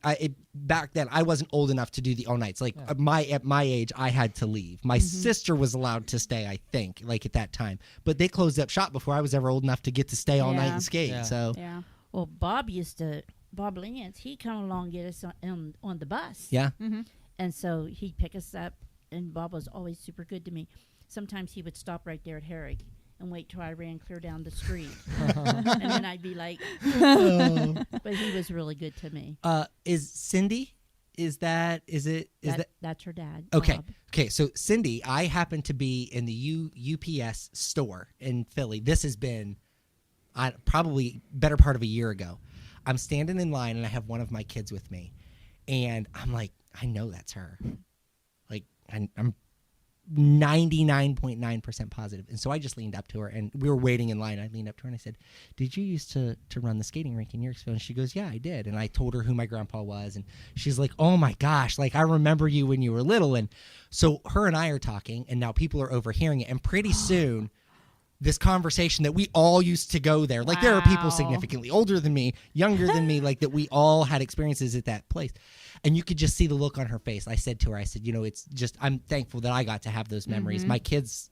S1: back then I wasn't old enough to do the all nights. Like at my age, I had to leave. My sister was allowed to stay, I think, like at that time, but they closed up shop before I was ever old enough to get to stay all night
S2: Yeah.
S1: and skate.
S3: Yeah.
S1: So
S2: Yeah.
S4: Well, Bob Lance, he'd come along and get us on the bus.
S1: yeah.
S4: And so he'd pick us up, and Bob was always super good to me. Sometimes he would stop right there at Herrick and wait till I ran clear down the street. And then I'd be like, but he was really good to me.
S1: Is Cindy?
S4: That's her dad.
S1: Okay.
S4: Bob.
S1: Okay. So Cindy, I happen to be in the UPS store in Philly. This has been probably better part of a year ago. I'm standing in line and I have one of my kids with me, and I'm like, I know that's her. Like I'm 99.9% positive. And so I just leaned up to her, and we were waiting in line. I leaned up to her and I said, "Did you used to run the skating rink in Yorksville?" And she goes, "Yeah, I did." And I told her who my grandpa was, and she's like, "Oh my gosh, like I remember you when you were little." And so her and I are talking, and now people are overhearing it, and pretty soon this conversation that we all used to go there. Like there are people
S2: Wow.
S1: significantly older than me, younger than me, like that we all had experiences at that place. And you could just see the look on her face. I said to her, it's just, I'm thankful that I got to have those memories. My kids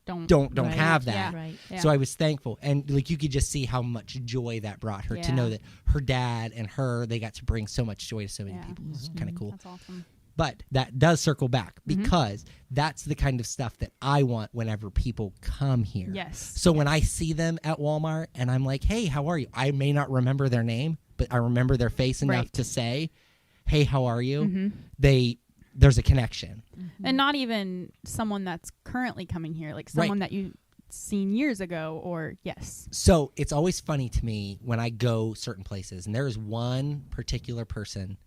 S1: don't
S4: Right.
S1: have that.
S2: Yeah.
S4: Right.
S2: Yeah.
S1: So I was thankful. And like you could just see how much joy that brought her to know
S2: Yeah.
S1: that her dad and her, they got to bring so much joy to so many
S2: Yeah.
S1: people. It's kind of cool.
S2: That's awesome.
S1: But that does circle back because that's the kind of stuff that I want whenever people come here.
S2: Yes.
S1: So when I see them at Walmart and I'm like, "Hey, how are you?" I may not remember their name, but I remember their face enough
S2: Right.
S1: to say, "Hey, how are you?" There's a connection.
S2: And not even someone that's currently coming here, like someone that you've seen years ago, or yes.
S1: So it's always funny to me when I go certain places, and there is one particular person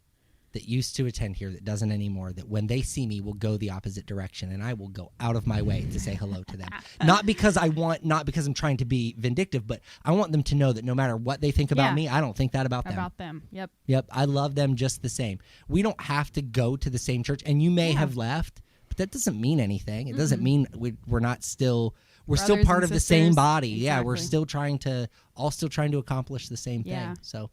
S1: that used to attend here that doesn't anymore, that when they see me will go the opposite direction, and I will go out of my way to say hello to them. Not because I'm trying to be vindictive, but I want them to know that no matter what they think about me, I don't think that about them.
S2: About them. Yep.
S1: Yep. I love them just the same. We don't have to go to the same church, and you may have left, but that doesn't mean anything. It doesn't mean we're not still. We're still part of the same body.
S2: Exactly.
S1: Yeah, we're still trying to accomplish the same thing. So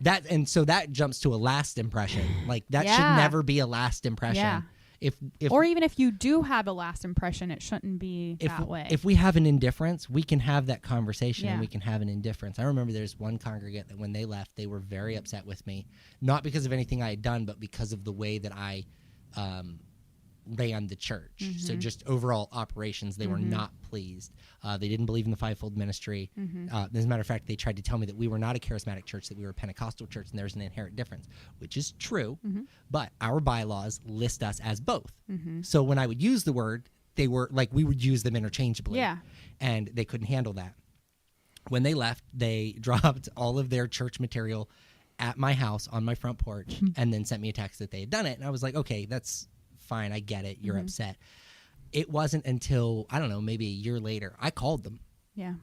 S1: that jumps to a last impression. Like that should never be a last impression.
S2: Yeah.
S1: If
S2: or even if you do have a last impression, it shouldn't be that way.
S1: If we have an indifference, we can have that conversation and we can have an indifference. I remember there's one congregant that when they left, they were very upset with me, not because of anything I had done, but because of the way that I ran the church. So just overall operations, they were not pleased. They didn't believe in the fivefold ministry. As a matter of fact, they tried to tell me that we were not a charismatic church, that we were a Pentecostal church, and there's an inherent difference, which is true. But our bylaws list us as both. So when I would use the word, they were like, we would use them interchangeably.
S2: Yeah.
S1: And they couldn't handle that. When they left, they dropped all of their church material at my house on my front porch and then sent me a text that they had done it. And I was like, okay, that's fine. I get it. You're upset. It wasn't until, I don't know, maybe a year later, I called them.
S2: Yeah.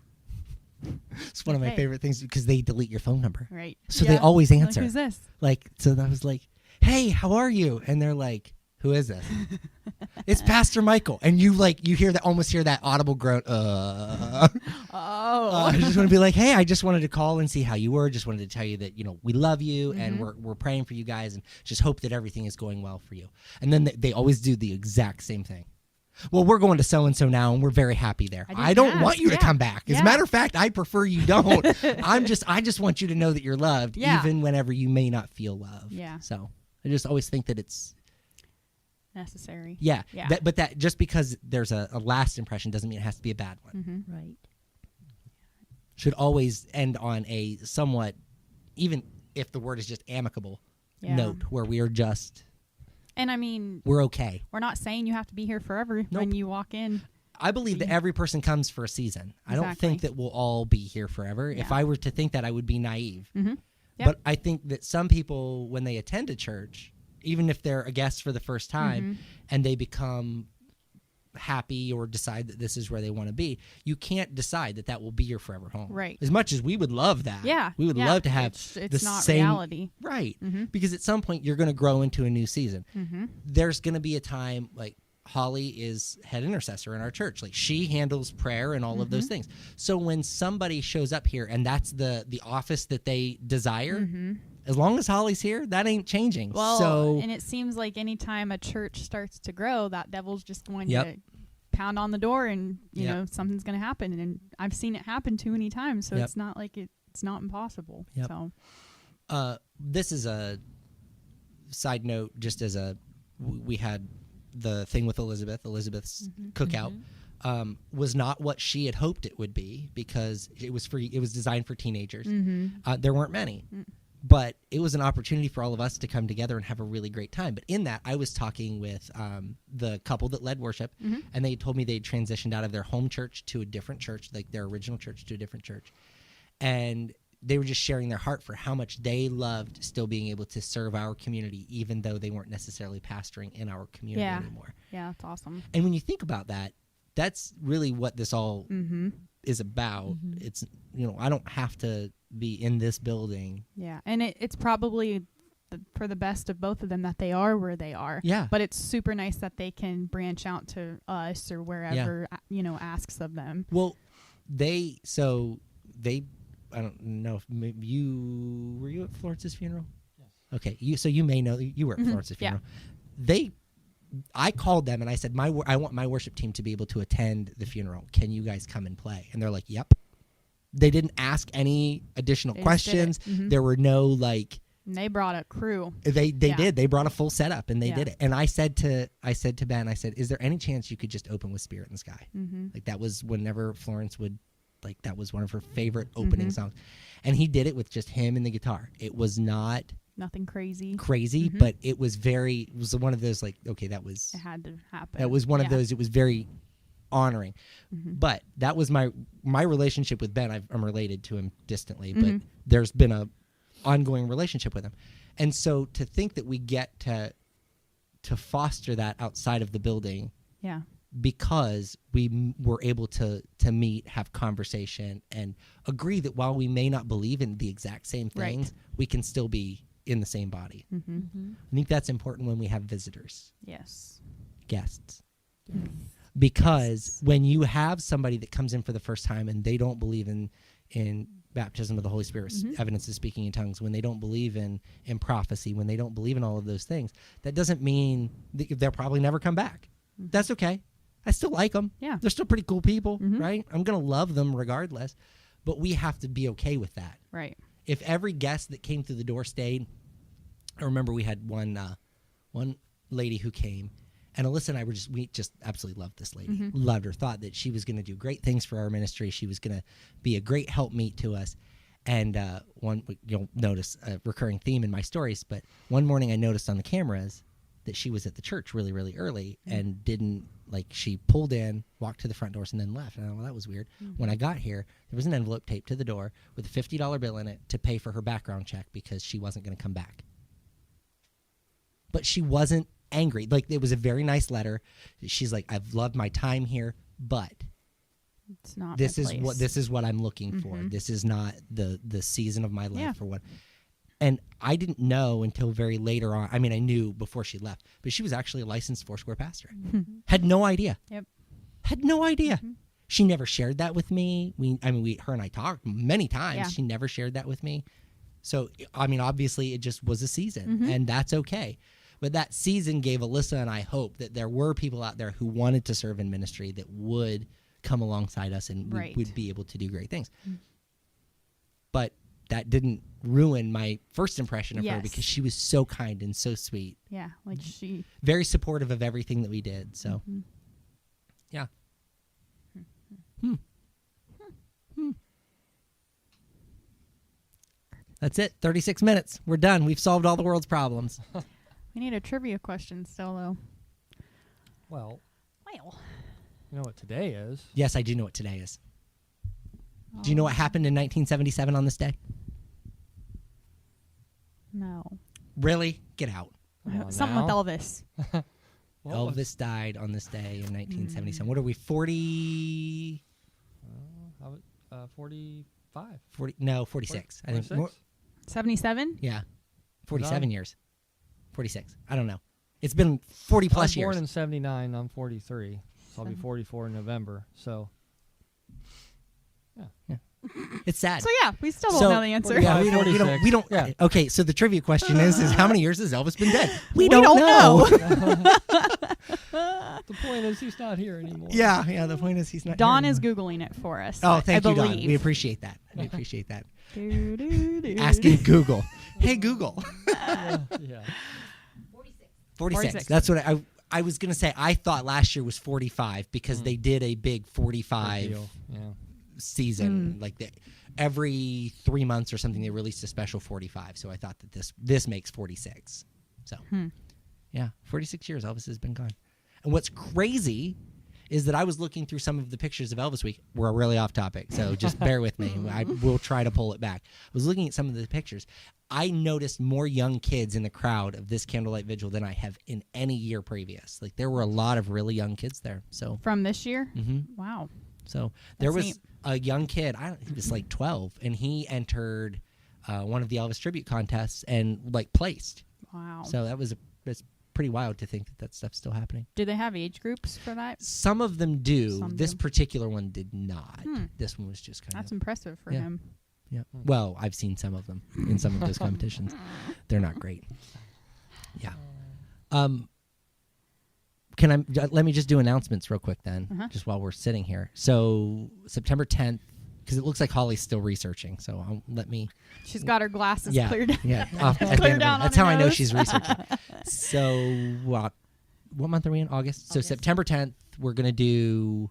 S1: It's one of my favorite things because they delete your phone number.
S2: Right.
S1: So they always answer.
S2: Like, who's this?
S1: Like, so I was like, hey, how are you? And they're like, who is this? It's Pastor Michael. And you almost hear that audible groan. I just want to be like, hey, I just wanted to call and see how you were. Just wanted to tell you that, we love you and we're praying for you guys and just hope that everything is going well for you. And then they always do the exact same thing. Well, we're going to so-and-so now, and we're very happy there. I don't want you to come back. As a matter of fact, I prefer you don't. I just want you to know that you're loved, even whenever you may not feel love.
S2: Yeah.
S1: So I just always think that it's
S2: necessary.
S1: Yeah. But that just because there's a last impression doesn't mean it has to be a bad one.
S4: Right.
S1: Should always end on a somewhat, even if the word is just amicable, note where we are just...
S2: And I mean,
S1: we're okay.
S2: We're not saying you have to be here forever when you walk in.
S1: I believe that every person comes for a season. I don't think that we'll all be here forever. Yeah. If I were to think that, I would be naive. But I think that some people, when they attend a church, even if they're a guest for the first time and they become happy or decide that this is where they want to be, you can't decide that will be your forever home.
S2: Right.
S1: As much as we would love that.
S2: Yeah.
S1: We would love to have
S2: it's not
S1: same
S2: reality.
S1: Right. Because at some point you're going to grow into a new season. There's going to be a time, like Holly is head intercessor in our church. Like she handles prayer and all of those things. So when somebody shows up here and that's the office that they desire, as long as Holly's here, that ain't changing.
S2: Well, and it seems like anytime a church starts to grow, that devil's just going to pound on the door and, you know, something's going to happen. And I've seen it happen too many times. So it's not like it's not impossible. So
S1: this is a side note, just as we had the thing with Elizabeth's cookout. Was not what she had hoped it would be because it was designed for teenagers. There weren't many. But it was an opportunity for all of us to come together and have a really great time. But in that, I was talking with the couple that led worship, and they told me they'd transitioned out of their home church to a different church, like their original church to a different church. And they were just sharing their heart for how much they loved still being able to serve our community, even though they weren't necessarily pastoring in our community anymore.
S2: Yeah, that's awesome.
S1: And when you think about that, that's really what this all is about. It's, I don't have to be in this building.
S2: Yeah, and it's probably for the best of both of them that they are where they are.
S1: Yeah.
S2: But it's super nice that they can branch out to us or wherever, asks of them.
S1: Well, I don't know if maybe were you at Florence's funeral? Yes. Okay, you may know you were at Florence's funeral. I called them and I said, I want my worship team to be able to attend the funeral. Can you guys come and play? And they're like, yep. They didn't ask any additional questions. There were no
S2: And they brought a crew.
S1: They did. They brought a full setup and they did it. And I said to Ben, I said, is there any chance you could just open with Spirit in the Sky? Like that was whenever Florence would, that was one of her favorite opening songs. And he did it with just him and the guitar. It was not
S2: nothing crazy,
S1: but it was one of those it
S2: had to happen.
S1: That was one of those, it was very honoring. But that was my relationship with Ben. I'm related to him distantly, but there's been a ongoing relationship with him. And so to think that we get to foster that outside of the building
S2: Yeah.
S1: because we were able to meet, have conversation, and agree that while we may not believe in the exact same
S2: Right.
S1: things, we can still be in the same body.
S2: Mm-hmm.
S1: I think that's important when we have visitors,
S2: Yes.
S1: guests.
S4: Yes.
S1: Because when you have somebody that comes in for the first time and they don't believe in baptism of the Holy Spirit, evidence of speaking in tongues, when they don't believe in prophecy, when they don't believe in all of those things, that doesn't mean they'll probably never come back. That's okay. I still like them.
S2: Yeah.
S1: They're still pretty cool people,
S2: Mhm.
S1: right? I'm going to love them regardless. But we have to be okay with that.
S2: Right.
S1: If every guest that came through the door stayed, I remember we had one lady who came, and Alyssa and I we just absolutely loved this lady. Loved her, thought that she was going to do great things for our ministry. She was going to be a great helpmeet to us. And you'll notice a recurring theme in my stories, but one morning I noticed on the cameras that she was at the church really, really early and didn't, she pulled in, walked to the front doors, and then left. And I thought, well, that was weird. When I got here, there was an envelope taped to the door with a $50 bill in it to pay for her background check because she wasn't going to come back. But she wasn't angry. It was a very nice letter. She's like, I've loved my time here, but
S2: It's not.
S1: this
S2: my
S1: is
S2: place.
S1: what I'm looking for. This is not the season of my life
S2: Yeah.
S1: or what. And I didn't know until very later on. I mean, I knew before she left, but she was actually a licensed Foursquare pastor. Had no idea.
S2: Yep.
S1: Had no idea. She never shared that with me. Her and I talked many times.
S2: Yeah.
S1: She never shared that with me. So, obviously it just was a season, and that's okay. But that season gave Alyssa and I hope that there were people out there who wanted to serve in ministry that would come alongside us and
S2: Right.
S1: would be able to do great things. But that didn't ruin my first impression of her
S2: Yes.
S1: because she was so kind and so sweet,
S2: Yeah. Like she.
S1: very supportive of everything that we did. So, yeah. That's it. 36 minutes. We're done. We've solved all the world's problems.
S2: We need a trivia question still, though.
S3: Well,
S2: Well.
S3: you know what today is?
S1: Yes, I do know what today is. Do you know what happened in 1977 on this day?
S2: No.
S1: Really? Get out.
S3: Come on
S2: Something
S3: now.
S2: with Elvis.
S3: What was-
S1: Elvis died on this day in 1977. What are we, 40?
S3: I was, 45.
S1: 40? No, 46. I think.
S3: 46?
S2: 77?
S1: Yeah. 47
S3: Done.
S1: years. 46. I don't know. It's been 40
S3: I
S1: plus
S3: was born
S1: years.
S3: in 79. I'm 43. So I'll be 44 in November. So
S1: It's sad.
S2: So yeah, we still don't know the answer.
S1: Yeah, we don't.
S3: 46. Yeah.
S1: Okay, so the trivia question is how many years has Elvis been dead? We
S2: don't know.
S3: the point is he's not here anymore.
S1: yeah. The point is he's not.
S2: Dawn
S1: here
S2: is
S1: anymore.
S2: Googling it for us.
S1: Oh, thank
S2: I
S1: you, Dawn.
S2: believe.
S1: We appreciate that. We appreciate that.
S2: Do.
S1: Asking Google. Hey, Google.
S3: Yeah.
S1: 46. That's what I was going to say. I thought last year was 45 because they did a big 45
S3: Big deal. Yeah.
S1: season. Every 3 months or something, they released a special 45. So I thought that this makes 46. So, yeah, 46 years Elvis has been gone. And what's crazy is that I was looking through some of the pictures of Elvis Week. We're really off topic, so just bear with me. I will try to pull it back. I was looking at some of the pictures. I noticed more young kids in the crowd of this candlelight vigil than I have in any year previous. There were a lot of really young kids there. So,
S2: From this year?
S1: mhm.
S2: Wow.
S1: So there
S2: That's
S1: was
S2: neat.
S1: a young kid. He was 12, and he entered one of the Elvis tribute contests and placed.
S2: Wow.
S1: So that's pretty wild to think that stuff's still happening.
S2: Do they have age groups for that?
S1: Some of them do.
S2: Some
S1: This
S2: do.
S1: particular one did not.
S2: Hmm.
S1: This one was just kind
S2: That's
S1: of.
S2: impressive for
S1: Yeah.
S2: him.
S1: Yeah. Well, I've seen some of them in some of those competitions. They're not great. Yeah. Let me just do announcements real quick then, just while we're sitting here. So September 10th, because it looks like Holly's still researching. So let me.
S2: She's got her glasses
S1: Yeah.
S2: cleared down.
S1: Yeah. At the end
S2: Clear
S1: of
S2: down
S1: it.
S2: on
S1: That's
S2: her
S1: how I know
S2: nose.
S1: she's researching. So what month are we in? August. So
S4: August.
S1: September 10th, we're going to do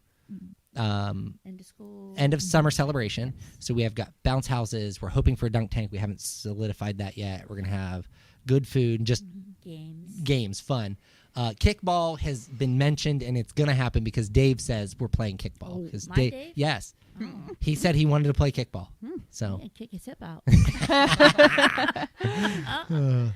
S4: End of school.
S1: end of summer celebration. So we have got bounce houses. We're hoping for a dunk tank. We haven't solidified that yet. We're going to have good food and just
S4: Games.
S1: games, fun. Kickball has been mentioned, and it's going to happen because Dave says we're playing kickball.
S4: Oh,
S1: Because
S4: my Dave?
S1: Yes.
S4: Oh,
S1: He said he wanted to play kickball. So,
S4: yeah, kick his hip out.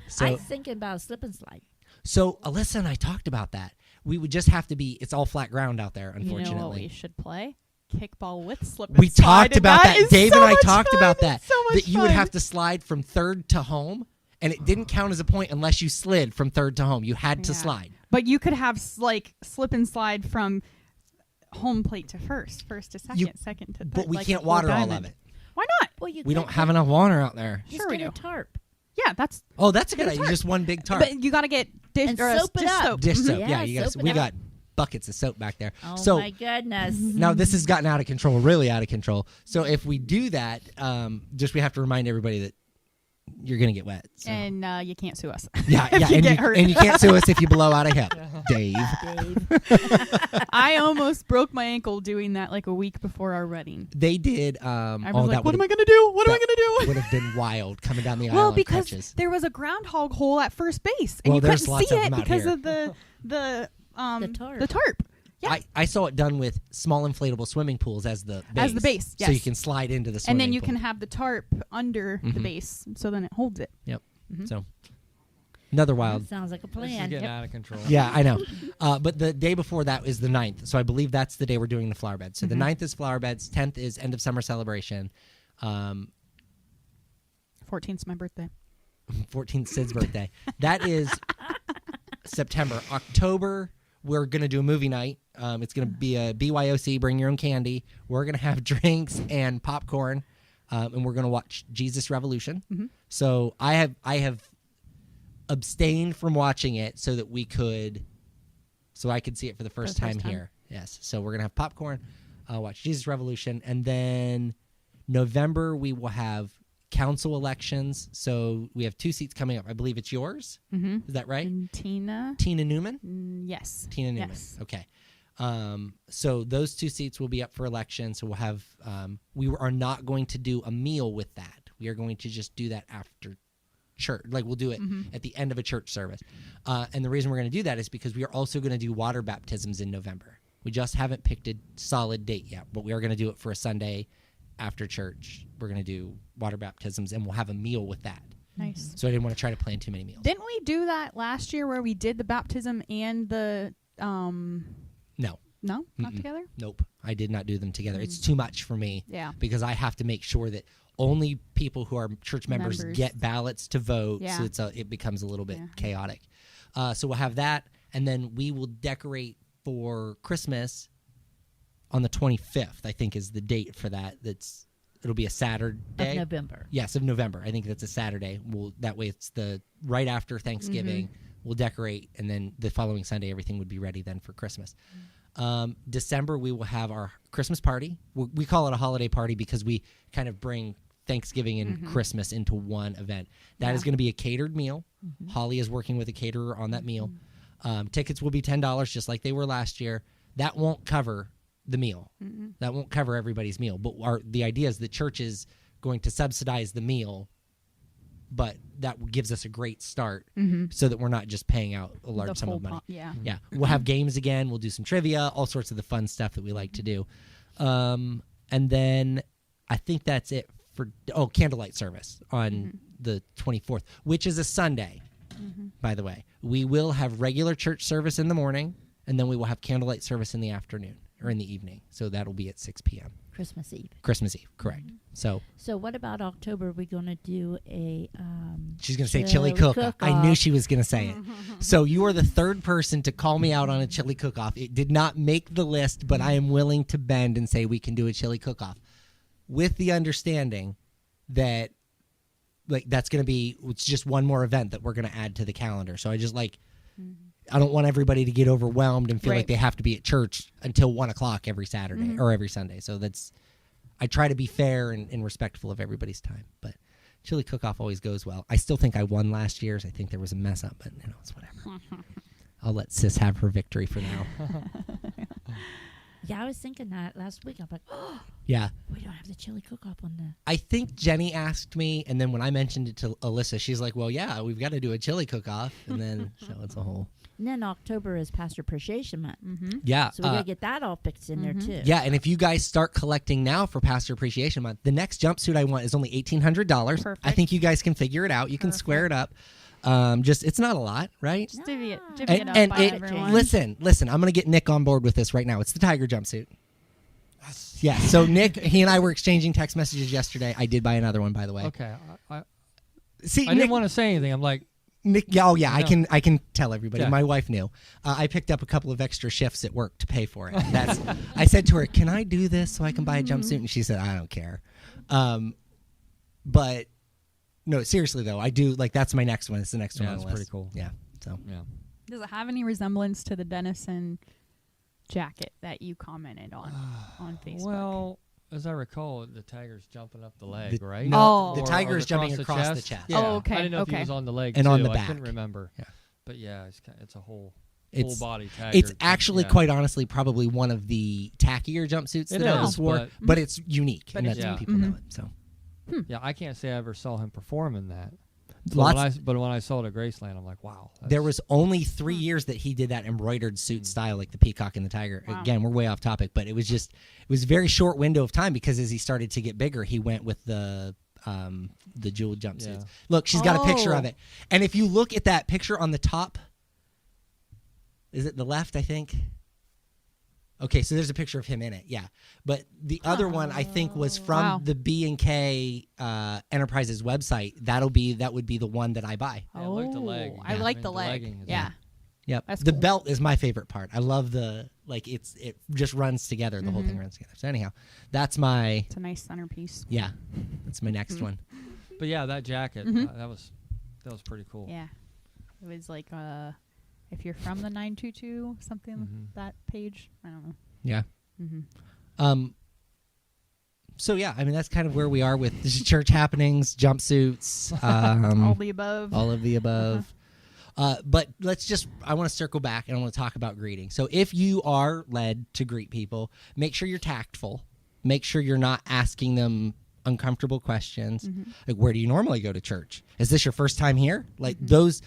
S1: so,
S4: I was thinking about a slip and slide.
S1: so Alyssa and I talked about that. We would just have to be, it's all flat ground out there,
S2: You know what we
S1: unfortunately.
S2: should play? Kickball with slip and
S1: We
S2: slide.
S1: talked
S2: and
S1: about that.
S2: is
S1: Dave
S2: so
S1: and I
S2: much
S1: talked
S2: fun.
S1: about that.
S2: It's so much
S1: That you would
S2: fun.
S1: have to slide from third to home, and it didn't count as a point unless you slid from third to home. You had to
S2: Yeah.
S1: slide.
S2: But you could have like slip and slide from home plate to first to second, second to third.
S1: But we
S2: like
S1: can't
S2: a full
S1: water all
S2: diamond.
S1: of it.
S2: Why not?
S4: Well, you
S1: We
S4: could
S1: don't have enough water out there.
S4: Just
S2: Sure we
S4: get a
S2: do.
S4: tarp.
S2: Yeah, that's
S1: Oh, that's a good
S2: Get a
S1: idea.
S2: tarp.
S1: Just one big tarp.
S2: But you got to get dish
S4: And
S2: or
S4: soap it
S2: dish
S4: up.
S2: soap.
S1: Dish
S2: Mhm.
S1: soap.
S4: Yeah,
S1: Yeah, you guys.
S4: soap it
S1: We
S4: up.
S1: got buckets of soap back there.
S4: Oh
S1: So
S4: my goodness.
S1: now this has gotten out of control, really out of control. So if we do that, just we have to remind everybody that you're gonna get wet. So.
S2: And you can't sue us.
S1: yeah,
S2: if
S1: yeah,
S2: you
S1: and
S2: get hurt.
S1: and you can't sue us if you blow out a hip, Dave.
S4: Dave.
S2: I almost broke my ankle doing that like a week before our wedding.
S1: They did.
S2: I was
S1: oh,
S2: like,
S1: that
S2: what am I
S1: would
S2: going to do? What am I going to do?
S1: would have been wild coming down the aisle
S2: Well,
S1: on
S2: because
S1: crutches.
S2: there was a groundhog hole at first base, and
S1: Well,
S2: you
S1: there's
S2: couldn't
S1: lots
S2: see
S1: of
S2: it
S1: them out
S2: because
S1: here.
S2: of the
S4: tarp.
S2: The tarp. Yeah.
S1: I saw it done with small inflatable swimming pools as the base.
S2: As the base,
S1: So you
S2: yes.
S1: can slide into the swimming
S2: And then you
S1: pool.
S2: can have the tarp under the
S1: Mhm.
S2: base, so then it holds it.
S1: Yep.
S2: Mhm.
S1: So another wild.
S4: That sounds like a
S3: This is
S4: plan.
S3: getting
S4: Yep.
S3: out of control.
S1: Yeah, I know. But the day before that is the 9th. So I believe that's the day we're doing the flower beds. So the
S2: Mhm.
S1: 9th is flower beds. 10th is end of summer celebration.
S2: 14th's my birthday.
S1: 14th Sid's birthday. That is September. October, we're going to do a movie night. It's going to be a BYOC, bring your own candy. We're going to have drinks and popcorn, and we're going to watch Jesus Revolution.
S2: Mhm.
S1: So I have abstained from watching it so that I could see it for the first time here. Yes. So we're going to have popcorn, watch Jesus Revolution, and then November we will have council elections. So we have 2 seats coming up. I believe it's yours.
S2: Mm-hmm.
S1: Is that right?
S2: And Tina?
S1: Tina Newman?
S2: Yes.
S1: Tina Newman.
S2: Yes.
S1: Okay. So those 2 seats will be up for election. So we'll have, we are not going to do a meal with that. We are going to just do that after church. Like we'll do it at the end of a church service. And the reason we're going to do that is because we are also going to do water baptisms in November. We just haven't picked a solid date yet, but we are going to do it for a Sunday after church. We're going to do water baptisms and we'll have a meal with that.
S2: Nice.
S1: So I didn't want to try to plan too many meals.
S2: Didn't we do that last year where we did the baptism and the
S1: No.
S2: no, not
S1: Mm-mm.
S2: together?
S1: Nope. I did not do them together. It's too much for me.
S2: Yeah.
S1: Because I have to make sure that only people who are church members get ballots to vote.
S2: Yeah.
S1: So it becomes a little bit
S2: Yeah.
S1: chaotic. So we'll have that, and then we will decorate for Christmas on the 25th, I think is the date for that. It'll be a Saturday.
S4: Of November.
S1: Yes, of November. I think that's a Saturday. That way it's the right after Thanksgiving. We'll decorate, and then the following Sunday everything would be ready then for Christmas. December we will have our Christmas party. We call it a holiday party because we kind of bring Thanksgiving and Christmas into one event. That is going to be a catered meal. Holly is working with a caterer on that meal. Tickets will be $10 just like they were last year. That won't cover the meal. That won't cover everybody's meal. But the idea is the church is going to subsidize the meal, but that gives us a great start so that we're not just paying out a large sum of money.
S2: Yeah.
S1: Yeah, we'll have games again. We'll do some trivia, all sorts of the fun stuff that we like to do. And then I think that's it for candlelight service on the 24th, which is a Sunday, by the way. We will have regular church service in the morning, and then we will have candlelight service in the afternoon or in the evening. So that'll be at 6 p.m.
S4: Christmas Eve.
S1: Christmas Eve, correct. So
S4: what about October? We're going to do a
S1: she's going to say chili cook-off. I knew she was going to say it. So you are the third person to call me out on a chili cook-off. It did not make the list, but I am willing to bend and say we can do a chili cook-off with the understanding that that's going to be it's just one more event that we're going to add to the calendar. So I just I don't want everybody to get overwhelmed and feel like they have to be at church until 1:00 every Saturday or every Sunday. So I try to be fair and respectful of everybody's time, but chili cook-off always goes well. I still think I won last year's. I think there was a mess up, but it's whatever. I'll let Sis have her victory for now.
S4: Yeah, I was thinking that last week. I'm like,
S1: Yeah.
S4: we don't have the chili cook-off on the.
S1: I think Jenny asked me, and then when I mentioned it to Alyssa, she's like, well, yeah, we've got to do a chili cook-off. And then, so it's a whole.
S4: And then October is Pastor Appreciation Month.
S1: Yeah.
S4: So we got to get that all fixed in there, too.
S1: Yeah, and if you guys start collecting now for Pastor Appreciation Month, the next jumpsuit I want is only $1,800.
S2: Perfect.
S1: I think you guys can figure it out. You can square it up. Just it's not a lot, right?
S2: Just divvy it
S1: And,
S2: up
S1: and
S2: by
S1: it,
S2: everyone.
S1: listen, I'm going to get Nick on board with this right now. It's the tiger jumpsuit. Yeah, so Nick, he and I were exchanging text messages yesterday. I did buy another one, by the way.
S3: Okay. I
S1: See,
S3: didn't want to say anything. I'm like,
S1: Nick, yeah, oh yeah,
S3: No.
S1: I can tell everybody.
S3: Yeah.
S1: My wife knew. I picked up a couple of extra shifts at work to pay for it. I said to her, "Can I do this so I can buy a jumpsuit?" And she said, "I don't care." But no, seriously though, I do like that's my next one. It's the next one
S3: Yeah,
S1: on the
S3: it's
S1: list.
S3: pretty cool.
S1: Yeah. So
S3: yeah.
S2: Does it have any resemblance to the Dennison jacket that you commented on Facebook?
S3: Well, as I recall, the tiger's jumping up the leg, right?
S1: No,
S2: Oh.
S1: the
S3: Or
S1: tiger is jumping
S3: the
S1: across the
S3: chest.
S1: chest.
S3: Yeah.
S2: Oh, okay,
S3: I didn't know if he
S2: okay.
S3: was on the leg
S1: And
S3: too.
S1: on the
S3: I couldn't
S1: back.
S3: remember.
S1: Yeah.
S3: But yeah, it's a whole
S1: It's-
S3: body tiger.
S1: It's actually
S3: yeah.
S1: quite honestly probably one of the tackier jumpsuits
S3: It
S1: that I
S3: is,
S1: wore,
S3: but-
S1: but it's unique,
S2: But
S1: and
S2: it's
S1: that's
S3: unique.
S1: people know it. So
S3: Yeah, I can't say I ever saw him perform in that. But
S1: lots.
S3: when I saw it at Graceland, I'm like, wow.
S1: There was only 3 years that he did that embroidered suit style, like the peacock and the tiger.
S2: Wow.
S1: Again, we're way off topic, but it was a very short window of time because as he started to get bigger, he went with the jeweled jumpsuits.
S3: Yeah.
S1: Look, she's got a picture
S2: Oh.
S1: of it, and if you look at that picture on the top, is it the left? I think. Okay, so there's a picture of him in it, yeah. But the other one I think was from
S2: Wow.
S1: the B&K Enterprises website. That would be the one that I buy.
S3: Yeah, I like the leg.
S2: I
S3: Yeah.
S2: like
S3: I mean,
S2: the
S3: the
S2: leg.
S3: legging is
S2: Yeah.
S1: Yep.
S2: That's
S1: the
S2: cool.
S1: belt is my favorite part. I love it just runs together. The whole thing runs together. So anyhow, that's my
S2: It's a nice centerpiece.
S1: that's my next one.
S3: But yeah, that jacket that was pretty cool.
S2: Yeah. It was like if you're from the 922 something that page, I don't know.
S1: Yeah.
S2: Mm-hmm.
S1: So yeah, I mean that's kind of where we are with the church happenings, jumpsuits,
S2: All the above.
S1: all of the above. But I want to circle back and I want to talk about greeting. So if you are led to greet people, make sure you're tactful. Make sure you're not asking them uncomfortable questions. Like, where do you normally go to church? Is this your first time here? Like those,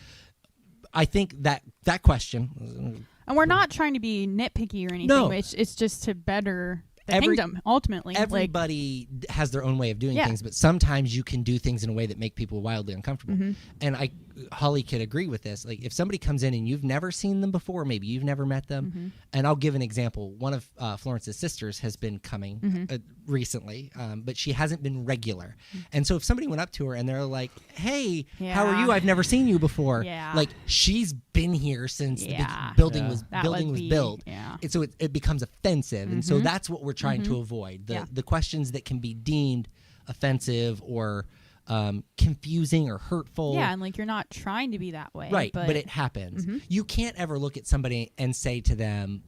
S1: I think that question.
S2: And we're not trying to be nitpicky or anything.
S1: No.
S2: It's just to better the
S1: Every-
S2: kingdom, ultimately.
S1: Everybody has their own way of doing
S2: Yeah.
S1: things, but sometimes you can do things in a way that make people wildly uncomfortable.
S2: Mm-hmm.
S1: And Holly could agree with this. Like if somebody comes in and you've never seen them before, maybe you've never met them.
S2: Mm-hmm.
S1: And I'll give an example. One of Florence's sisters has been coming
S2: Mm-hmm.
S1: Recently, but she hasn't been regular. And so if somebody went up to her and they're like, "Hey, how are
S2: Yeah.
S1: you? I've never seen you before."
S2: Yeah.
S1: Like she's been here since
S2: Yeah.
S1: the building
S3: Yeah.
S1: was
S2: That
S1: building
S2: would
S1: was
S2: be-
S1: built.
S2: yeah.
S1: And so it becomes offensive. And so
S2: Mhm.
S1: that's what we're trying to avoid.
S2: Yeah.
S1: The questions that can be deemed offensive or confusing or hurtful.
S2: Yeah, and like you're not trying to be that way.
S1: Right,
S2: But,
S1: but it happens.
S2: Mhm.
S1: You can't ever look at somebody and say to them,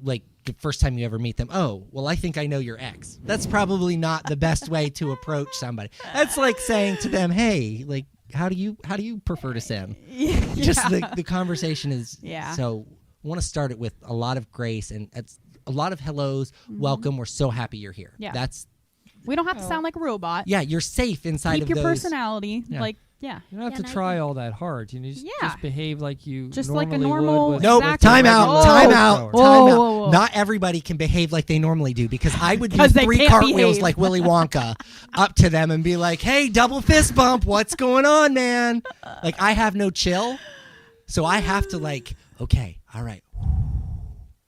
S1: like the first time you ever meet them, "Oh, well, I think I know your ex." That's probably not the best way to approach somebody. That's like saying to them, "Hey, like, how do you prefer to sin?" Just the conversation is.
S2: Yeah.
S1: So, I want to start it with a lot of grace and it's a lot of hellos. Welcome. We're so happy you're here.
S2: Yeah.
S1: That's
S2: we don't have to sound like a robot.
S1: yeah. You're safe inside
S2: Keep
S1: of
S2: your
S1: those.
S2: personality.
S1: Yeah.
S2: Like, yeah.
S3: You don't have
S4: Yeah,
S3: to
S4: and I
S3: try
S4: think-
S3: all that hard. You just,
S2: Yeah.
S3: just behave like you
S2: Just like a
S3: normally
S2: normal-
S3: would with
S1: No,
S2: Exactly.
S1: time out,
S2: Whoa.
S1: time out,
S2: Whoa,
S1: time out.
S2: whoa, whoa.
S1: Not everybody can behave like they normally do because I would do
S2: 'Cause they
S1: 3
S2: can't
S1: cartwheels
S2: behave.
S1: like Willy Wonka up to them and be like, "Hey, double fist bump, what's going on, man?" Like I have no chill, so I have to like, okay, all right,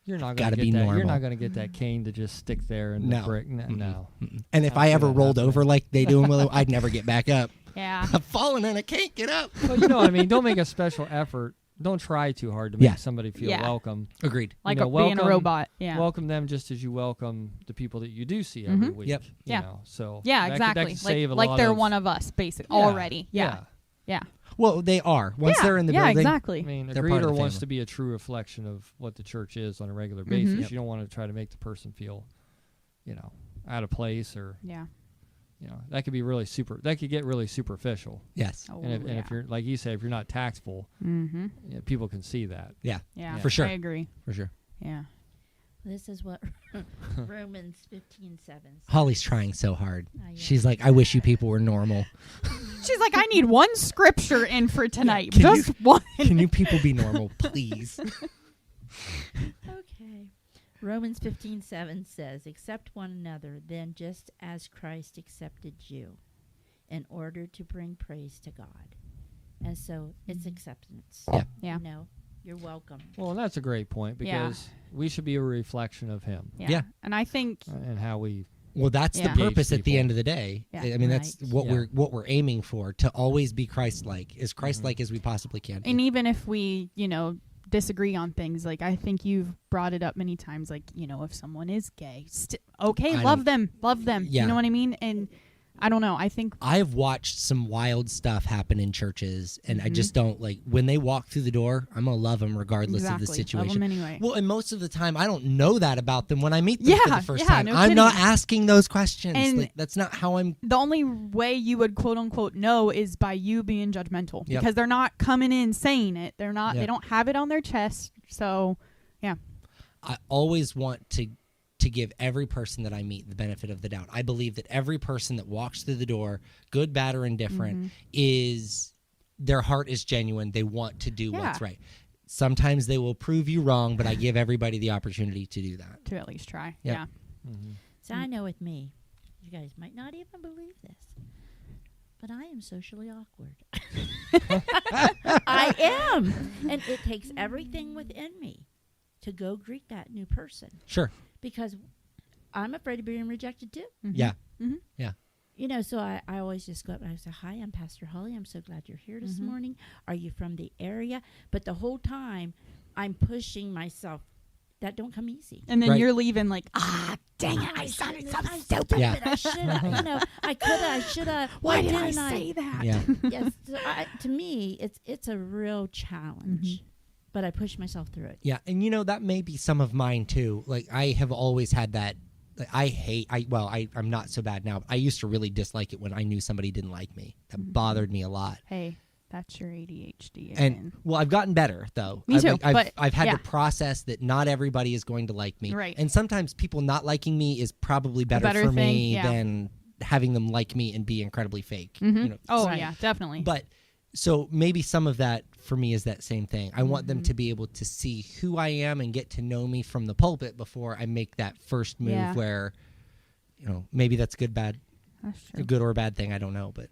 S3: You're not
S1: Gotta
S3: gonna
S1: be
S3: get that.
S1: normal.
S3: You're not gonna get that cane to just stick there in
S1: No.
S3: the brick. No.
S1: and if
S3: I'll
S1: I
S3: see
S1: ever
S3: that
S1: rolled
S3: happening.
S1: over like they do in Willy, I'd never get back up.
S2: Yeah.
S1: I'm falling and I can't get up.
S3: Well, you know what I mean. Don't make a special effort. Don't try too hard to make
S1: Yeah.
S3: somebody feel
S2: Yeah.
S3: welcome.
S1: Agreed.
S2: Like
S3: You know,
S2: being a
S3: welcome-
S2: robot. Yeah.
S3: Welcome them just as you welcome the people that you do see every week.
S1: Yep.
S3: You
S2: Yeah.
S3: know, so
S2: yeah,
S3: that could-
S2: exactly.
S3: that could save a
S2: like
S3: lot
S2: they're
S3: of,
S2: one of us, basically,
S3: Yeah.
S2: already. Yeah. Yeah.
S1: Well, they are once
S2: yeah.
S1: they're in the
S2: yeah,
S1: building.
S2: exactly.
S3: I mean, a
S1: They're part of
S3: greeter
S1: the
S3: wants
S1: family.
S3: to be a true reflection of what the church is on a regular
S2: Mhm.
S3: basis.
S1: Yep.
S3: You don't want to try to make the person feel, out of place or,
S2: Yeah.
S3: that could be really that could get really superficial.
S1: Yes.
S2: Oh,
S3: And if you're, like you say, if you're not tactful,
S2: Mm-hmm.
S3: people can see that.
S1: Yeah.
S2: Yeah.
S1: For sure.
S2: I agree.
S1: For sure.
S2: Yeah.
S4: This is what Romans 15:7 says.
S1: Holly's trying so hard.
S4: I am.
S1: She's like, I wish you people were normal.
S2: She's like, I need one scripture in for tonight.
S1: Can
S2: Just one.
S1: Can you people be normal, please?
S4: Okay. Romans 15:7 says, "Accept one another, then just as Christ accepted you, in order to bring praise to God." And so it's acceptance.
S1: Yeah.
S2: Yeah.
S4: You know, you're welcome.
S3: Well, and that's a great point
S2: Yeah.
S3: because we should be a reflection of Him
S1: Yeah.
S2: And I think
S3: and how we.
S1: Well, that's
S2: Yeah.
S1: the purpose
S3: Engage
S1: at the
S3: people.
S1: end of the day.
S2: Yeah.
S1: I mean, that's
S4: Right.
S1: what
S3: Yeah.
S1: we're aiming for, to always be Christ-like, as Christ-like as we possibly can be.
S2: and even if we, disagree on things, like I think you've brought it up many times, like, if someone is gay, okay,
S1: I
S2: love
S1: don't-
S2: them.
S1: Yeah.
S2: You know what I mean? And I don't know. I think
S1: I've watched some wild stuff happen in churches, and I
S2: Mhm.
S1: just don't like when they walk through the door. I'm gonna love them regardless of the
S2: exactly. Love
S1: situation.
S2: 'em anyway.
S1: Well, and most of the time, I don't know that about them when I meet them for
S2: Yeah,
S1: the first
S2: yeah,
S1: time.
S2: no
S1: I'm not
S2: kidding.
S1: asking those questions.
S2: And-
S1: Like, that's not how I'm.
S2: The only way you would quote unquote know is by you being judgmental,
S1: Yep.
S2: because they're not coming in saying it. They're not.
S1: Yep.
S2: They don't have it on their chest. So
S1: I always want to give every person that I meet the benefit of the doubt. I believe that every person that walks through the door, good, bad, or indifferent,
S2: Mm-hmm.
S1: is their heart is genuine. They want to do what's
S2: Yeah.
S1: right. Sometimes they will prove you wrong, but I give everybody the opportunity to do that.
S2: to at least try.
S1: Yep.
S2: Yeah.
S3: Mm-hmm.
S4: So I know with me, you guys might not even believe this, but I am socially awkward. I am. And it takes everything within me to go greet that new person
S1: Sure.
S4: because I'm afraid of being rejected too.
S2: Mhm.
S1: Yeah.
S2: Mhm.
S1: Yeah.
S4: You know, so I always just go up and I say, "Hi, I'm Pastor Holly. I'm so glad you're here this
S2: Mhm.
S4: morning. Are you from the area?" But the whole time I'm pushing myself. That don't come easy.
S2: And then
S1: Right.
S2: you're leaving like,
S4: Dang it, I sounded so stupid.
S1: Yeah.
S4: I should have, I should have.
S2: why did
S4: didn't
S2: I say that?
S1: Yeah.
S4: Yes, so to me, it's a real challenge, but I push myself through it.
S1: Yeah, and that may be some of mine too. Like I have always had that. Like, I'm not so bad now. But I used to really dislike it when I knew somebody didn't like me. That
S2: Mhm.
S1: bothered me a lot.
S2: Hey, that's your ADHD
S1: And
S2: again.
S1: well, I've gotten better though.
S2: Me too,
S1: I've had
S2: yeah.
S1: to process that not everybody is going to like me,
S2: Right.
S1: and sometimes people not liking me is probably better
S2: better
S1: for
S2: thing,
S1: me
S2: yeah.
S1: than having them like me and be incredibly fake.
S2: Mhm. Oh
S4: Right.
S2: yeah, definitely.
S1: But so maybe some of that for me is that same thing. I want them
S2: Mhm.
S1: to be able to see who I am and get to know me from the pulpit before I make that first move
S2: Yeah.
S1: where, maybe that's good, bad,
S2: That's
S1: a
S2: true.
S1: good or a bad thing. I don't know, but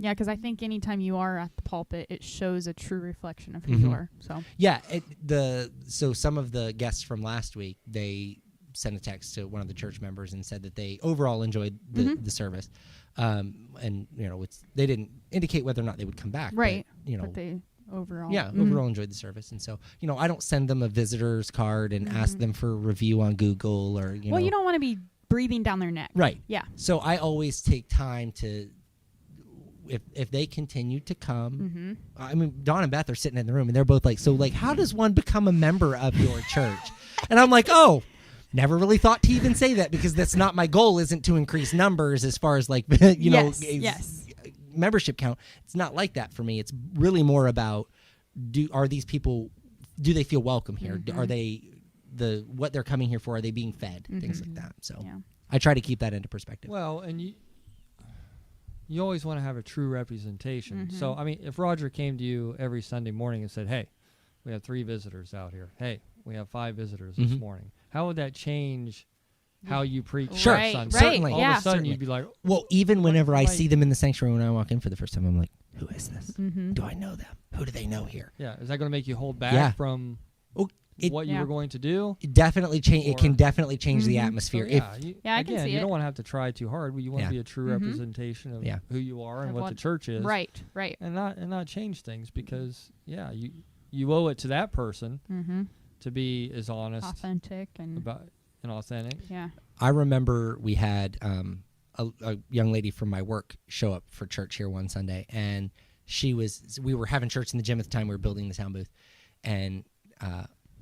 S2: Yeah, because I think anytime you are at the pulpit, it shows a true reflection of who you
S1: Mhm.
S2: are. So
S1: yeah. So some of the guests from last week, they sent a text to one of the church members and said that they overall enjoyed the,
S2: Mhm.
S1: the service, and they didn't indicate whether or not they would come back,
S2: Right.
S1: But,
S2: but they overall,
S1: yeah,
S2: Mhm.
S1: overall enjoyed the service. And so, I don't send them a visitor's card and ask
S2: Mhm.
S1: them for a review on Google or,
S2: well, you don't want to be breathing down their neck.
S1: Right.
S2: Yeah.
S1: So I always take time to, if they continue to come,
S2: Mm-hmm.
S1: I mean, Dawn and Beth are sitting in the room and they're both like, so like, how does one become a member of your church? And I'm like, oh, never really thought to even say that because that's not my goal, isn't to increase numbers as far as like,
S2: Yes.
S1: membership count. It's not like that for me. It's really more about are these people, do they feel welcome here?
S2: Mhm.
S1: Are they what they're coming here for? Are they being fed? Things like
S2: Mhm.
S1: that. So
S2: Yeah.
S1: I try to keep that into perspective.
S3: Well, and you always want to have a true representation. So,
S2: Mhm.
S3: I mean, if Roger came to you every Sunday morning and said, "Hey, we have 3 visitors out here. Hey, we have 5 visitors this
S1: Mhm.
S3: morning," how would that change how you preach?
S1: Sure,
S3: on
S2: Right,
S3: Sunday?
S2: right,
S1: certainly.
S3: All
S2: yeah.
S3: of a sudden,
S1: Certainly.
S3: you'd be like,
S1: Well, even whenever I
S3: Right.
S1: see them in the sanctuary when I walk in for the first time, I'm like, who is this?
S2: Mm-hmm.
S1: Do I know them? Who do they know here?
S3: "Yeah, is that going to make you hold back
S1: Yeah.
S3: from
S1: It-
S3: what you
S2: Yeah.
S3: were going to do?"
S1: It definitely change. It can
S3: Or-
S1: definitely change the
S2: Mhm.
S3: So,
S1: atmosphere.
S3: yeah,
S2: Yeah, I can
S3: again,
S2: see
S3: you
S2: it.
S3: don't want to have to try too hard. But you want
S1: Yeah.
S3: to be a true
S2: Mhm.
S3: representation of
S1: Yeah.
S3: who you are and
S2: Of
S3: what
S2: what-
S3: the church is,
S2: Right. Right.
S3: and not change things because you owe it to that person
S2: Mm-hmm.
S3: to be as honest
S2: Authentic and
S3: about and authentic.
S2: yeah.
S1: I remember we had a young lady from my work show up for church here one Sunday, and we were having church in the gym at the time. We were building the sound booth, and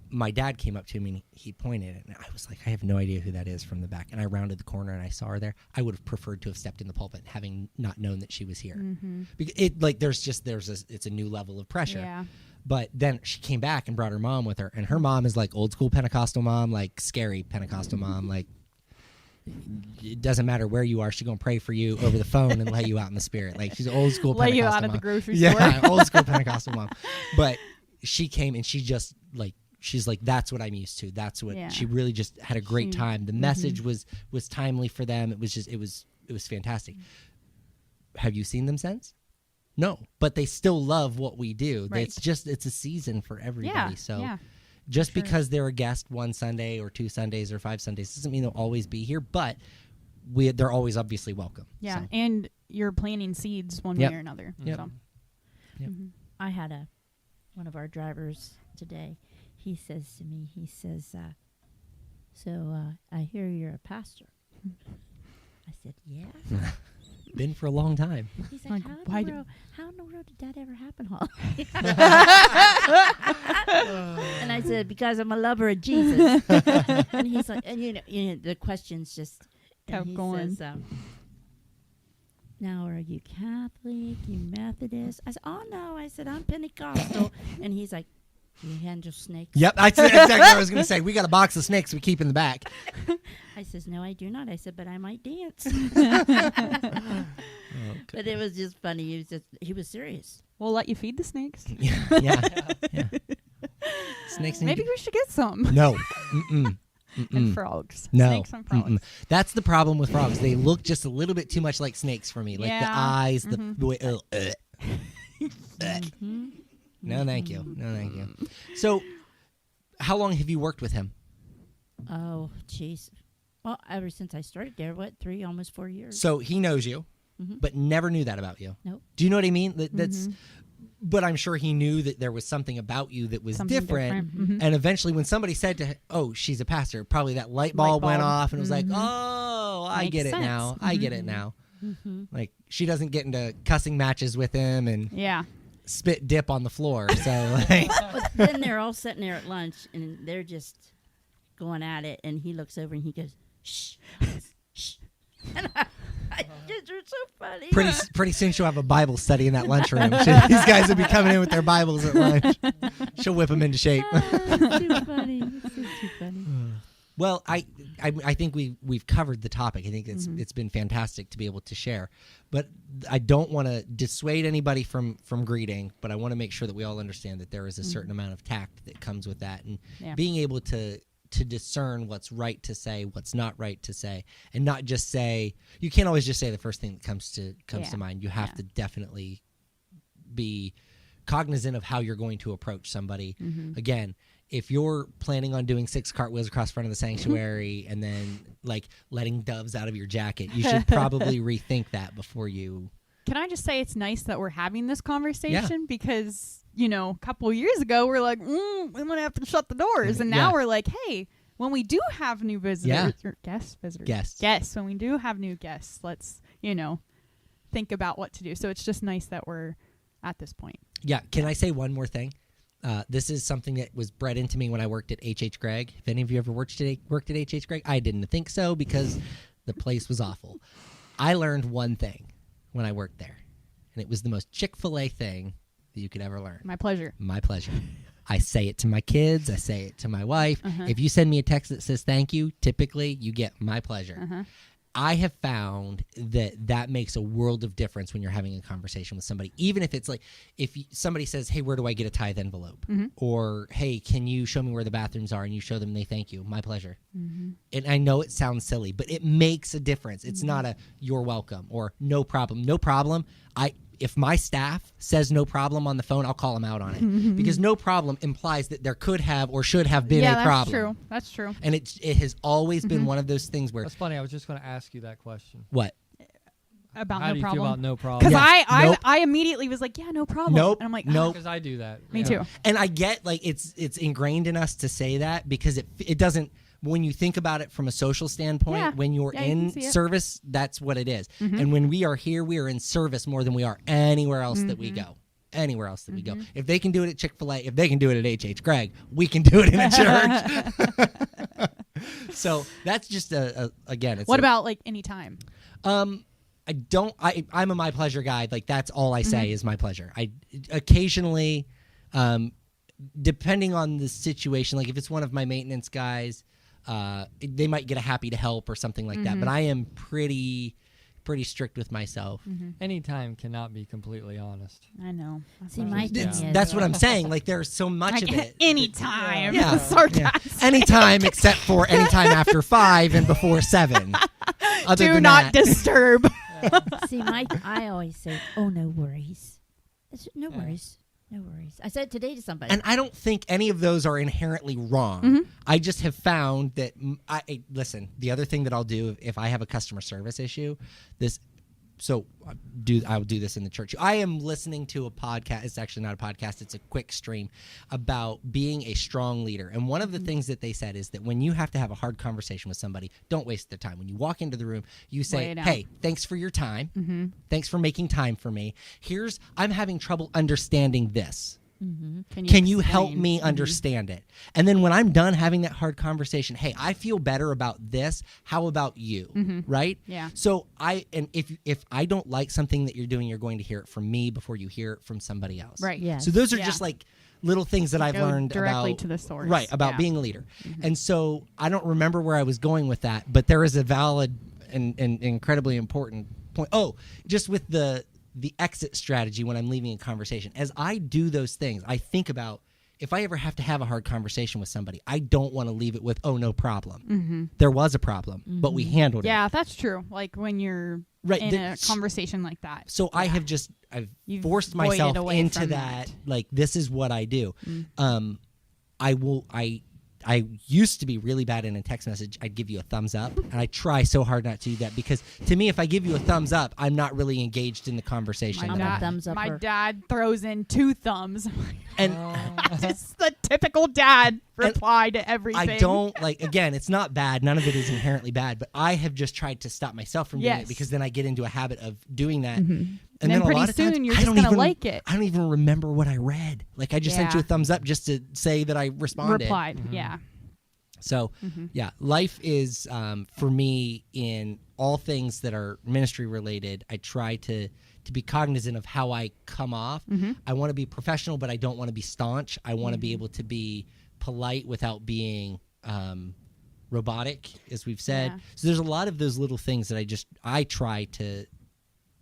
S1: my dad came up to me and he pointed, and I was like, I have no idea who that is from the back. And I rounded the corner and I saw her there. I would have preferred to have stepped in the pulpit, having not known that she was here.
S2: Mm-hmm.
S1: Because it's a new level of pressure.
S2: Yeah.
S1: But then she came back and brought her mom with her, and her mom is like old school Pentecostal mom, like scary Pentecostal mom. Like, it doesn't matter where you are, she's gonna pray for you over the phone and lay you out in the spirit. Like, she's an old school
S2: Lay
S1: Pentecostal
S2: you out
S1: mom.
S2: at the grocery store.
S1: Yeah, old school Pentecostal mom. But she came and she just like, she's like, that's what I'm used to. That's what
S2: Yeah.
S1: she really just had a great
S2: She-
S1: time. The message was timely for them. It was just it was fantastic. Have you seen them since? No, but they still love what we do.
S2: Right.
S1: It's a season for everybody.
S2: Yeah.
S1: So
S2: yeah.
S1: just
S2: sure.
S1: because they're a guest one Sunday or 2 Sundays or 5 Sundays doesn't mean they'll always be here, but they're always obviously welcome.
S2: Yeah.
S1: So,
S2: And you're planting seeds one
S1: Yep.
S2: way or another.
S1: Yep.
S2: So.
S1: Yep.
S2: Mhm.
S4: I had one of our drivers today. He says to me, he says, so I hear you're a pastor. I said, yeah.
S1: been for a long time.
S4: He's
S2: Like,
S4: like,
S2: why
S4: how in the world did that ever happen, Holly? And I said, because I'm a lover of Jesus. And he's like, and you know, the questions just and
S2: Kept
S4: he
S2: going.
S4: says, now, are you Catholic? You Methodist? I said, oh no. I said, I'm Pentecostal. And he's like, do you handle snakes?
S1: Yep, that's exactly what I was going to say. We got a box of snakes we keep in the back.
S4: I says, no, I do not. I said, but I might dance. But it was just funny. He was serious.
S2: We'll let you feed the snakes.
S1: Yeah. Snakes.
S2: Maybe we should get some.
S1: No. Mm-mm.
S2: And
S1: Mm-mm.
S2: frogs.
S1: No.
S2: Snakes and frogs.
S1: Mm-mm. That's the problem with frogs. They look just a little bit too much like snakes for me. Like the
S2: Yeah.
S1: eyes, the
S2: Mhm.
S1: way.
S4: Mhm.
S1: No, thank you. No, thank you. So, how long have you worked with him?
S4: Oh, jeez. Well, ever since I started there, 3, almost 4 years.
S1: So he knows you,
S4: Mhm.
S1: but never knew that about you.
S4: Nope.
S1: Do you know what I mean? That's.
S2: Mhm.
S1: But I'm sure he knew that there was something about you that was
S2: Something
S1: different.
S2: Mhm.
S1: And eventually, when somebody said to him, "Oh, she's a pastor," probably that light bulb went
S2: bulb.
S1: off, and it was like,
S2: Mhm.
S1: "Oh, I
S2: Makes
S1: get it
S2: sense.
S1: now. I get it
S2: Mhm.
S1: now."
S4: Mm-hmm.
S1: Like, she doesn't get into cussing matches with him and
S2: Yeah.
S1: spit dip on the floor. So, like,
S4: But then they're all sitting there at lunch, and they're just going at it. And he looks over and he goes, "Shh, shh." And I just are so funny.
S1: pretty soon she'll have a Bible study in that lunchroom. These guys will be coming in with their Bibles at lunch. She'll whip them into shape.
S4: It's too funny. It's just too funny.
S1: Well, I think we've covered the topic. I think
S2: Mm-hmm.
S1: it's been fantastic to be able to share. But I don't want to dissuade anybody from greeting, but I want to make sure that we all understand that there is a certain amount of tact that comes with that, and
S2: Yeah.
S1: being able to discern what's right to say, what's not right to say, and not just say. You can't always just say the first thing that comes to
S2: Yeah.
S1: mind. You have
S2: Yeah.
S1: to definitely be cognizant of how you're going to approach somebody.
S2: Mhm.
S1: Again, if you're planning on doing 6 cartwheels across front of the sanctuary and then like letting doves out of your jacket, you should probably rethink that before you.
S2: Can I just say it's nice that we're having this conversation because, a couple of years ago we're like, we're going to have to shut the doors. And now
S1: Yeah.
S2: we're like, hey, when we do have new visitors
S1: Yeah.
S2: or visitors.
S1: Guests.
S2: When we do have new guests, let's, think about what to do. So it's just nice that we're at this point.
S1: Yeah. Can I say one more thing? This is something that was bred into me when I worked at H.H. Gregg. If any of you ever worked at H.H. Gregg, I didn't think so because the place was awful. I learned one thing when I worked there, and it was the most Chick-fil-A thing that you could ever learn.
S2: My pleasure.
S1: My pleasure. I say it to my kids. I say it to my wife.
S2: Uh-huh.
S1: If you send me a text that says thank you, typically you get my pleasure.
S2: Uh-huh.
S1: I have found that makes a world of difference when you're having a conversation with somebody. Even if it's like, somebody says, hey, where do I get a tithe envelope?
S2: Mhm.
S1: Or, hey, can you show me where the bathrooms are? And you show them and they thank you. My pleasure.
S2: Mhm.
S1: And I know it sounds silly, but it makes a difference. It's not a you're welcome or no problem. No problem. If my staff says no problem on the phone, I'll call them out on it. Because no problem implies that there could have or should have been a problem.
S2: That's true.
S1: And it has always been one of those things where,
S3: That's funny. I was just going to ask you that question.
S1: what?
S2: About
S3: How
S2: no
S3: do you
S2: problem.
S3: feel about no problem?
S2: Because
S1: Yeah. Nope.
S2: I immediately was like, yeah, no problem.
S1: Nope.
S2: And I'm like,
S1: Nope.
S3: Because I do that.
S2: Me
S3: Yeah.
S2: too.
S1: And I get like it's ingrained in us to say that because it doesn't. When you think about it from a social standpoint,
S2: Yeah.
S1: when you're
S2: Yeah, you can
S1: in
S2: see it.
S1: service, that's what it is.
S2: Mhm.
S1: And when we are here, we are in service more than we are anywhere else that we go. Anywhere else that we go. If they can do it at Chick-fil-A, if they can do it at H.H. Gregg, we can do it in a church. So that's just again. It's
S2: what about like anytime?
S1: I'm a my pleasure guy. Like that's all I say is my pleasure. I occasionally, depending on the situation, like if it's one of my maintenance guys, they might get a happy to help or something like that. But I am pretty strict with myself.
S3: Any time cannot be completely honest.
S2: I know. That's
S4: See,
S2: what I
S4: my
S2: was
S4: thing
S2: doing.
S4: is-
S1: That's what I'm saying. Like there's so much of it.
S2: Anytime.
S1: Yeah.
S2: Sarcastic.
S1: Anytime except for anytime after 5 and before 7. Other
S2: Do
S1: than
S2: not
S1: that,
S2: disturb.
S4: See, I always say, "Oh, no worries." No worries. No worries. I said it today to somebody.
S1: and I don't think any of those are inherently wrong. I just have found that listen, the other thing that I'll do if I have a customer service issue, I'll do this in the church. I am listening to a podcast. It's actually not a podcast. It's a quick stream about being a strong leader. And one of the things that they said is that when you have to have a hard conversation with somebody, don't waste their time. When you walk into the room, you
S2: Lay
S1: say,
S2: it down.
S1: hey, thanks for your time. Thanks for making time for me. I'm having trouble understanding this. Can you help
S2: explain?
S1: me understand it? And then when I'm done having that hard conversation, hey, I feel better about this. How about you? Right?
S2: Yeah.
S1: So if I don't like something that you're doing, you're going to hear it from me before you hear it from somebody else.
S2: Right.
S4: Yes.
S1: So those are
S2: Yeah.
S1: just like little things that I've
S2: Go
S1: learned
S2: directly
S1: about
S2: to the source.
S1: Right, about
S2: Yeah.
S1: being a leader. And so I don't remember where I was going with that, but there is a valid and incredibly important point. Oh, just with the exit strategy when I'm leaving a conversation. As I do those things, I think about if I ever have to have a hard conversation with somebody, I don't want to leave it with, oh, no problem. There was a problem, but we handled it.
S2: Yeah, that's true. Like when you're
S1: Right,
S2: in a
S1: the-
S2: conversation like that.
S1: So I've
S2: You've
S1: forced
S2: voided
S1: myself
S2: away
S1: into
S2: from
S1: that.
S2: that.
S1: Like, this is what I do. I used to be really bad in a text message. I'd give you a thumbs up, and I try so hard not to do that because to me, if I give you a thumbs up, I'm not really engaged in the conversation.
S4: I'm
S1: that
S4: a
S1: I'm
S2: dad,
S4: thumbs
S2: my
S4: upper.
S2: dad throws in 2 thumbs.
S1: and
S2: It's the typical dad reply to everything.
S1: I don't like. Again, it's not bad. None of it is inherently bad. But I have just tried to stop myself from doing it
S2: Yes.
S1: because then I get into a habit of doing that.
S2: And then
S1: a
S2: pretty
S1: lot of
S2: soon
S1: times,
S2: you're
S1: I
S2: just
S1: don't
S2: gonna
S1: even
S2: like it.
S1: I don't even remember what I read. Like I just sent you a
S2: Yeah.
S1: thumbs up just to say that I responded.
S2: replied. Yeah.
S1: So, yeah, life is for me in all things that are ministry related. I try to be cognizant of how I come off. I want to be professional, but I don't want to be staunch. I want to be able to be polite without being robotic, as we've said.
S2: Yeah.
S1: So there's a lot of those little things that I try to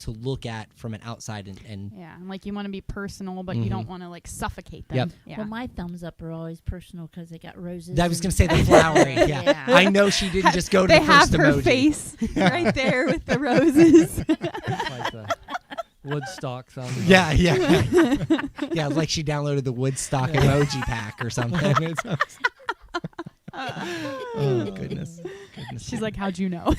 S1: look at from an outside and
S2: Yeah. And like you want to be personal, but you don't want to like suffocate them.
S1: Yep.
S2: Yeah.
S4: Well, my thumbs up are always personal because they got roses.
S1: I was going
S4: and-
S1: to say the flowering. Yeah.
S4: Yeah.
S1: I know she didn't just go to
S2: they
S1: the
S2: have
S1: first
S2: her
S1: emoji.
S2: face right there with the roses.
S3: Like the Woodstock thumbs up.
S1: Yeah, yeah, like she downloaded the Woodstock emoji pack or something. Oh goodness.
S2: She's like, "How'd you know?"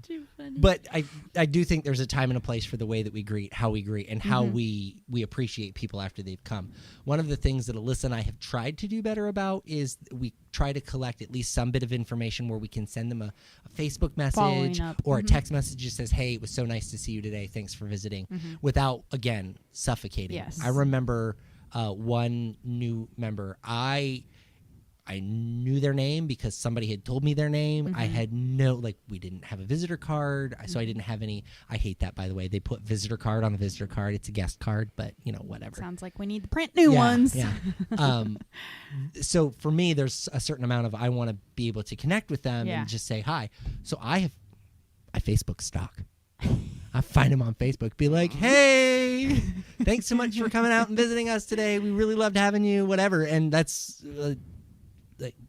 S4: Too funny.
S1: But I do think there's a time and a place for the way that we greet, how we greet, and how we appreciate people after they've come. One of the things that Alyssa and I have tried to do better about is we try to collect at least some bit of information where we can send them a Facebook message
S2: Following up.
S1: or a text message that says, hey, it was so nice to see you today. Thanks for visiting, without, again, suffocating.
S2: Yes.
S1: I remember one new member. I knew their name because somebody had told me their name. I had we didn't have a visitor card, so I didn't have any. I hate that, by the way. They put visitor card on the visitor card. It's a guest card, but whatever.
S2: Sounds like we need to print new ones.
S1: Yeah. So for me, there's a certain amount of I want to be able to connect with them
S2: Yeah.
S1: and just say hi. So I Facebook stalk. I find him on Facebook, be like, hey, thanks so much for coming out and visiting us today. We really loved having you, whatever. And that's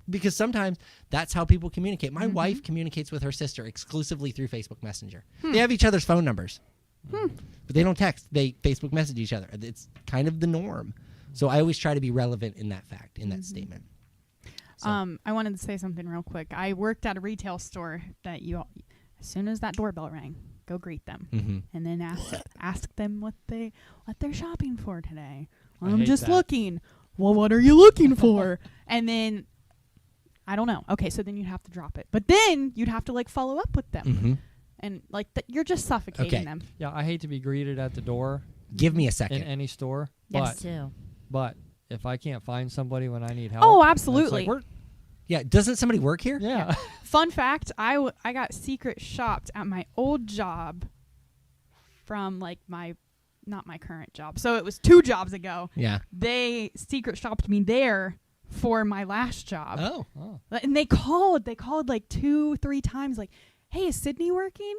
S1: because sometimes that's how people communicate. My wife communicates with her sister exclusively through Facebook Messenger. They have each other's phone numbers, but they don't text. They Facebook message each other. It's kind of the norm. So I always try to be relevant in that fact, in that statement. So,
S2: I wanted to say something real quick. I worked at a retail store that as soon as that doorbell rang, go greet them, and then ask them what they're shopping for today.
S3: I
S2: I'm
S3: hate
S2: just
S3: that.
S2: looking. Well, what are you looking for? And then I don't know. Okay, so then you'd have to drop it, but then you'd have to like follow up with them, and like you're just suffocating
S1: Okay.
S2: them.
S3: Yeah, I hate to be greeted at the door
S1: give me a
S3: in
S1: second.
S3: any store,
S4: Yes, too.
S3: but if I can't find somebody when I need help,
S2: Oh,
S3: it's
S2: absolutely.
S3: like, "Where-"
S1: Yeah, doesn't somebody work here?
S3: yeah.
S2: Fun fact: I got secret shopped at my old job from like my not my current job. So it was 2 jobs ago.
S1: Yeah.
S2: They secret shopped me there for my last job.
S1: Oh.
S2: And they called like 2-3 times like, "Hey, is Sydney working?"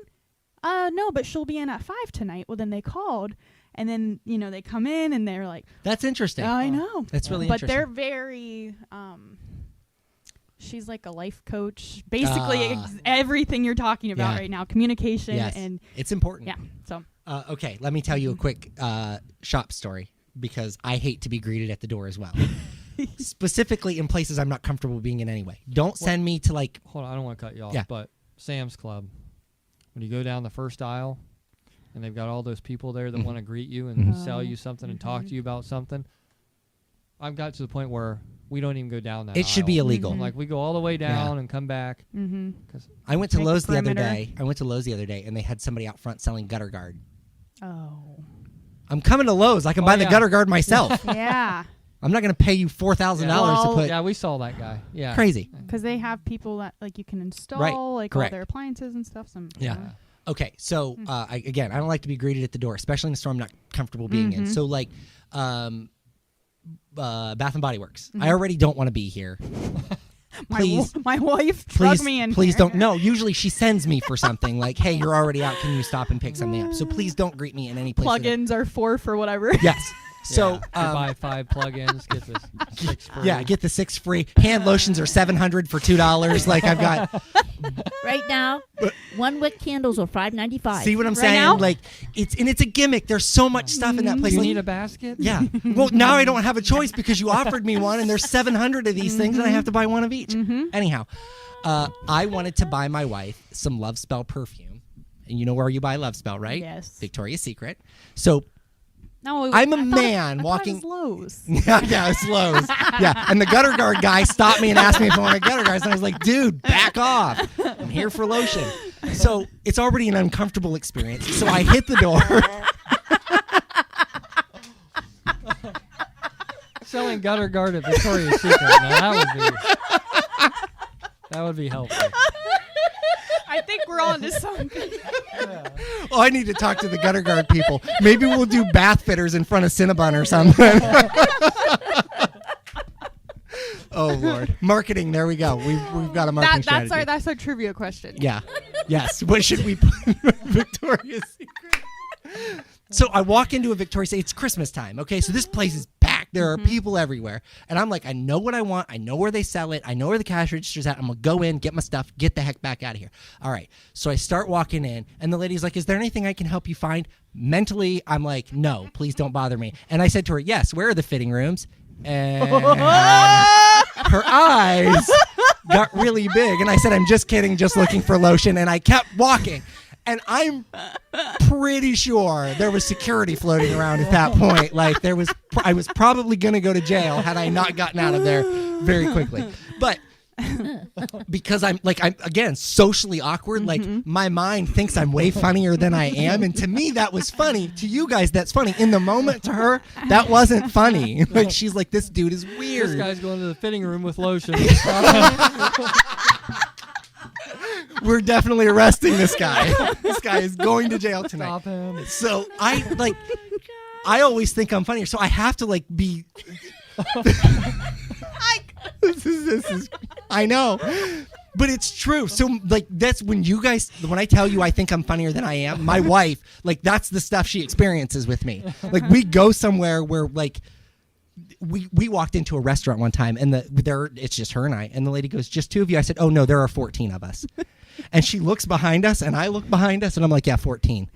S2: No, but she'll be in at 5 tonight. Well, then they called, and then, they come in and they're like,
S1: That's interesting.
S2: I know.
S1: That's really
S2: but
S1: interesting.
S2: they're very, she's like a life coach. Basically, everything you're talking about right now, communication
S1: Yes.
S2: and
S1: It's important.
S2: yeah. So
S1: Okay, let me tell you a quick shop story, because I hate to be greeted at the door as well. Specifically in places I'm not comfortable being in anyway. Don't send me to like...
S3: Hold on, I don't want to cut you off,
S1: Yeah.
S3: but Sam's Club, when you go down the first aisle and they've got all those people there that want to greet you and sell you something and talk to you about something, I've got to the point where we don't even go down that
S1: It should be
S3: aisle.
S1: illegal.
S3: Like, we go all the way down and come back.
S1: I went to
S2: Make
S1: Lowe's
S2: the
S1: the other
S2: perimeter.
S1: day, and they had somebody out front selling gutter guard.
S2: oh
S1: I'm coming to Lowe's. I can buy the
S3: yeah.
S1: gutter guard myself.
S2: yeah,
S1: I'm not going to pay you $4,000
S2: Well,
S1: to put...
S3: Yeah, we saw that guy. Yeah.
S1: Crazy.
S2: because they have people that like you can install like
S1: correct.
S2: all their appliances and stuff. Some
S1: Yeah. Okay, so I don't like to be greeted at the door, especially in a store I'm not comfortable being in. So like Bath and Body Works. I already don't want to be here. Please.
S2: my wife drug me in.
S1: Please
S2: here.
S1: don't. No, usually she sends me for something like, "Hey, you're already out. Can you stop and pick something up?" So please don't greet me in any place.
S2: Plugins are 4 for whatever.
S1: Yes. So
S3: You buy 5 plugins, get this 6 free.
S1: yeah, get the 6 free. Hand lotions are $700 for $2. Like I've got.
S4: Right now, 1 wick candles are $5.95.
S1: See what I'm
S2: Right
S1: saying?
S2: now?
S1: Like it's a gimmick. There's so much stuff in that place.
S3: You
S1: Like,
S3: need a basket?
S1: yeah. Well, now I don't have a choice because you offered me one, and there's 700 of these things, and I have to buy one of each. Anyhow, I wanted to buy my wife some Love Spell perfume, and you know where you buy Love Spell, right?
S2: Yes.
S1: Victoria's Secret. So
S2: No,
S1: I'm a
S2: I thought
S1: man
S2: I
S1: walking.
S2: thought it was Lowe's.
S1: yeah, it's Lowe's. Yeah, and the gutter guard guy stopped me and asked me if I wanted gutter guards, and I was like, "Dude, back off! I'm here for lotion." So it's already an uncomfortable experience. So I hit the door.
S3: Selling gutter guard at Victoria's Secret. Now that would be helpful.
S2: I think we're on to something.
S1: Oh, I need to talk to the gutter guard people. Maybe we'll do bath fitters in front of Cinnabon or something. Oh Lord, marketing. There we go. We've got a marketing strategy.
S2: That's our trivia question.
S1: Yeah. Yes. What should we put in Victoria's Secret? So I walk into a Victoria's Secret. It's Christmas time. Okay. So this place is packed. There are people everywhere. And I'm like, I know what I want. I know where they sell it. I know where the cash register's at. I'm going to go in, get my stuff, get the heck back out of here. All right. So I start walking in, and the lady's like, "Is there anything I can help you find?" Mentally, I'm like, "No, please don't bother me." And I said to her, "Yes, where are the fitting rooms?" And her eyes got really big. And I said, "I'm just kidding, just looking for lotion." And I kept walking. And I'm pretty sure there was security floating around at that point. Like I was probably going to go to jail had I not gotten out of there very quickly. But because I'm again socially awkward, like my mind thinks I'm way funnier than I am, and to me that was funny. To you guys, that's funny. In the moment, to her, that wasn't funny. Like she's like, "This dude is weird."
S3: This guy's going to the fitting room with lotion.
S1: We're definitely arresting this guy. This guy is going to jail tonight.
S3: Stop him.
S1: So I always think I'm funnier, so I have to be. This is. I know, but it's true. So that's when I tell you I think I'm funnier than I am. My wife, that's the stuff she experiences with me. We go somewhere where we walked into a restaurant one time, and it's just her and I, and the lady goes, "Just 2 of you?" I said, "Oh no, there are 14 of us." And she looks behind us, and I look behind us, and I'm like, "Yeah, 14."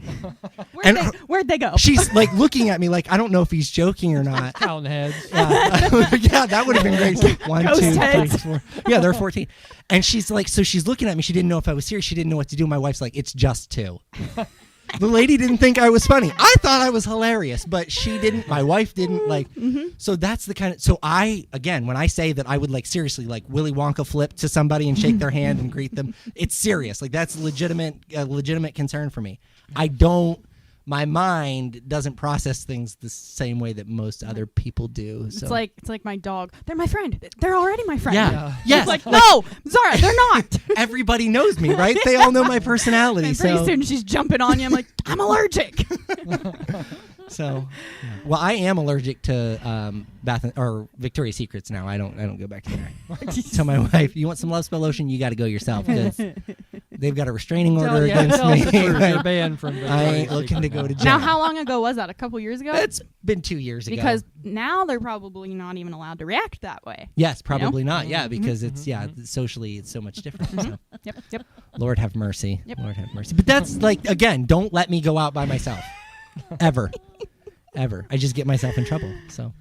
S2: Where'd they go?
S1: She's looking at me like, I don't know if he's joking or not.
S3: Counting heads.
S1: Yeah, that would have been great. 1,
S2: Ghost
S1: 2, 3,
S2: heads.
S1: 4. Yeah, there are 14. And she's like, so she's looking at me. She didn't know if I was serious. She didn't know what to do. My wife's like, "It's just 2." The lady didn't think I was funny. I thought I was hilarious, but she didn't. My wife didn't So that's the kind of. So when I say that I would seriously Willy Wonka flip to somebody and shake their hand and greet them, it's serious. That's a legitimate concern for me. My mind doesn't process things the same way that most other people do. So.
S2: It's like my dog. They're my friend. They're already my friend.
S1: Yeah. Yes.
S2: No, Zara, they're not.
S1: Everybody knows me, right? They all know my personality.
S2: And pretty
S1: So
S2: soon she's jumping on you. I'm like, "I'm allergic."
S1: So, yeah. Well, I am allergic to or Victoria's Secrets now. I don't go back there. Tell my wife, you want some Love Spell lotion? You got to go yourself because they've got a restraining order against me.
S3: You're banned from
S1: I ain't looking to go to jail.
S2: Now, how long ago was that? A couple years ago?
S1: It's been 2 years ago.
S2: Because now they're probably not even allowed to react that way.
S1: Yes, probably
S2: You know?
S1: not. Yeah, because it's socially it's so much different. So.
S2: Yep.
S1: Lord have mercy.
S2: Yep.
S1: Lord have mercy. But that's like, again, don't let me go out by myself. Ever. I just get myself in trouble. So,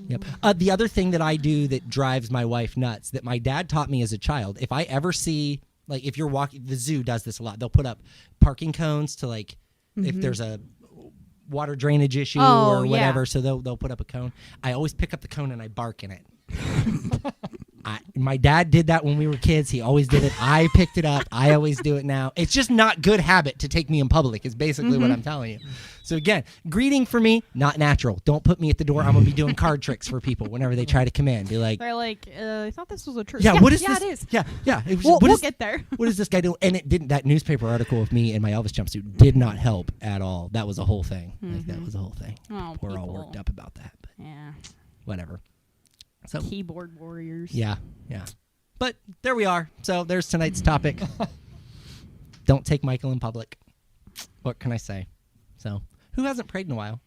S1: yep. The other thing that I do that drives my wife nuts that my dad taught me as a child, if I ever see, like if you're walking, the zoo does this a lot. They'll put up parking cones to like, if there's a water drainage issue or whatever, so they'll put up a cone. I always pick up the cone and I bark in it. My dad did that when we were kids. He always did it. I picked it up. I always do it now. It's just not good habit to take me in public is basically what I'm telling you. So again, greeting for me, not natural. Don't put me at the door. I'm going to be doing card tricks for people whenever they try to come in. Be like,
S2: They're like, I thought this was a church.
S1: yeah, what is
S2: this?
S1: this?
S2: It is.
S1: Yeah. It was,
S2: We'll get there.
S1: What is this guy doing? And it didn't. That newspaper article of me in my Elvis jumpsuit did not help at all. That was a whole thing. Like, that was a whole thing.
S2: Oh,
S1: We're all
S2: people.
S1: worked up about that. But
S2: Yeah.
S1: whatever. So
S2: Keyboard warriors.
S1: yeah. But there we are. So there's tonight's topic. Don't take Michael in public. What can I say? So who hasn't prayed in a while?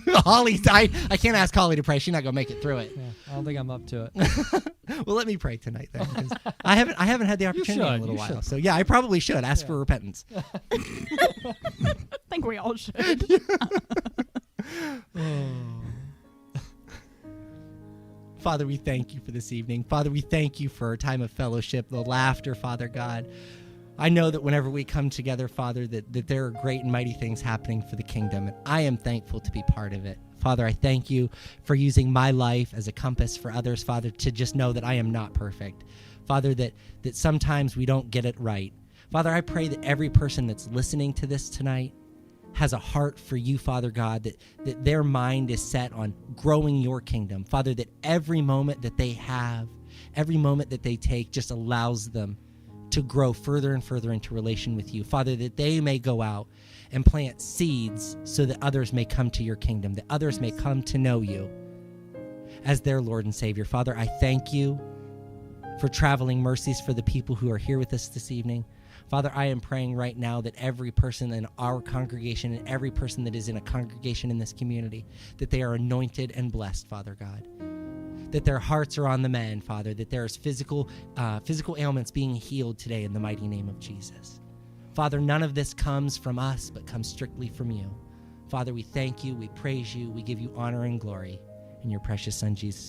S1: Holly, I can't ask Holly to pray. She's not gonna make it through it.
S3: Yeah, I don't think I'm up to it.
S1: Well, let me pray tonight then. Because I haven't had the opportunity in a little while. So yeah, I probably should ask for repentance.
S2: I think we all should.
S1: Father, we thank you for this evening. Father, we thank you for a time of fellowship, the laughter, Father God. I know that whenever we come together, Father, that there are great and mighty things happening for the kingdom, and I am thankful to be part of it. Father, I thank you for using my life as a compass for others, Father, to just know that I am not perfect. Father, that sometimes we don't get it right. Father, I pray that every person that's listening to this tonight has a heart for you, Father God, that their mind is set on growing your kingdom. Father, that every moment that they have, every moment that they take just allows them to grow further and further into relation with you. Father, that they may go out and plant seeds so that others may come to your kingdom, that others may come to know you as their Lord and Savior. Father, I thank you for traveling mercies for the people who are here with us this evening. Father, I am praying right now that every person in our congregation and every person that is in a congregation in this community, that they are anointed and blessed, Father God. That their hearts are on the mend, Father, that there is physical ailments being healed today in the mighty name of Jesus. Father, none of this comes from us, but comes strictly from you. Father, we thank you, we praise you, we give you honor and glory in your precious Son, Jesus'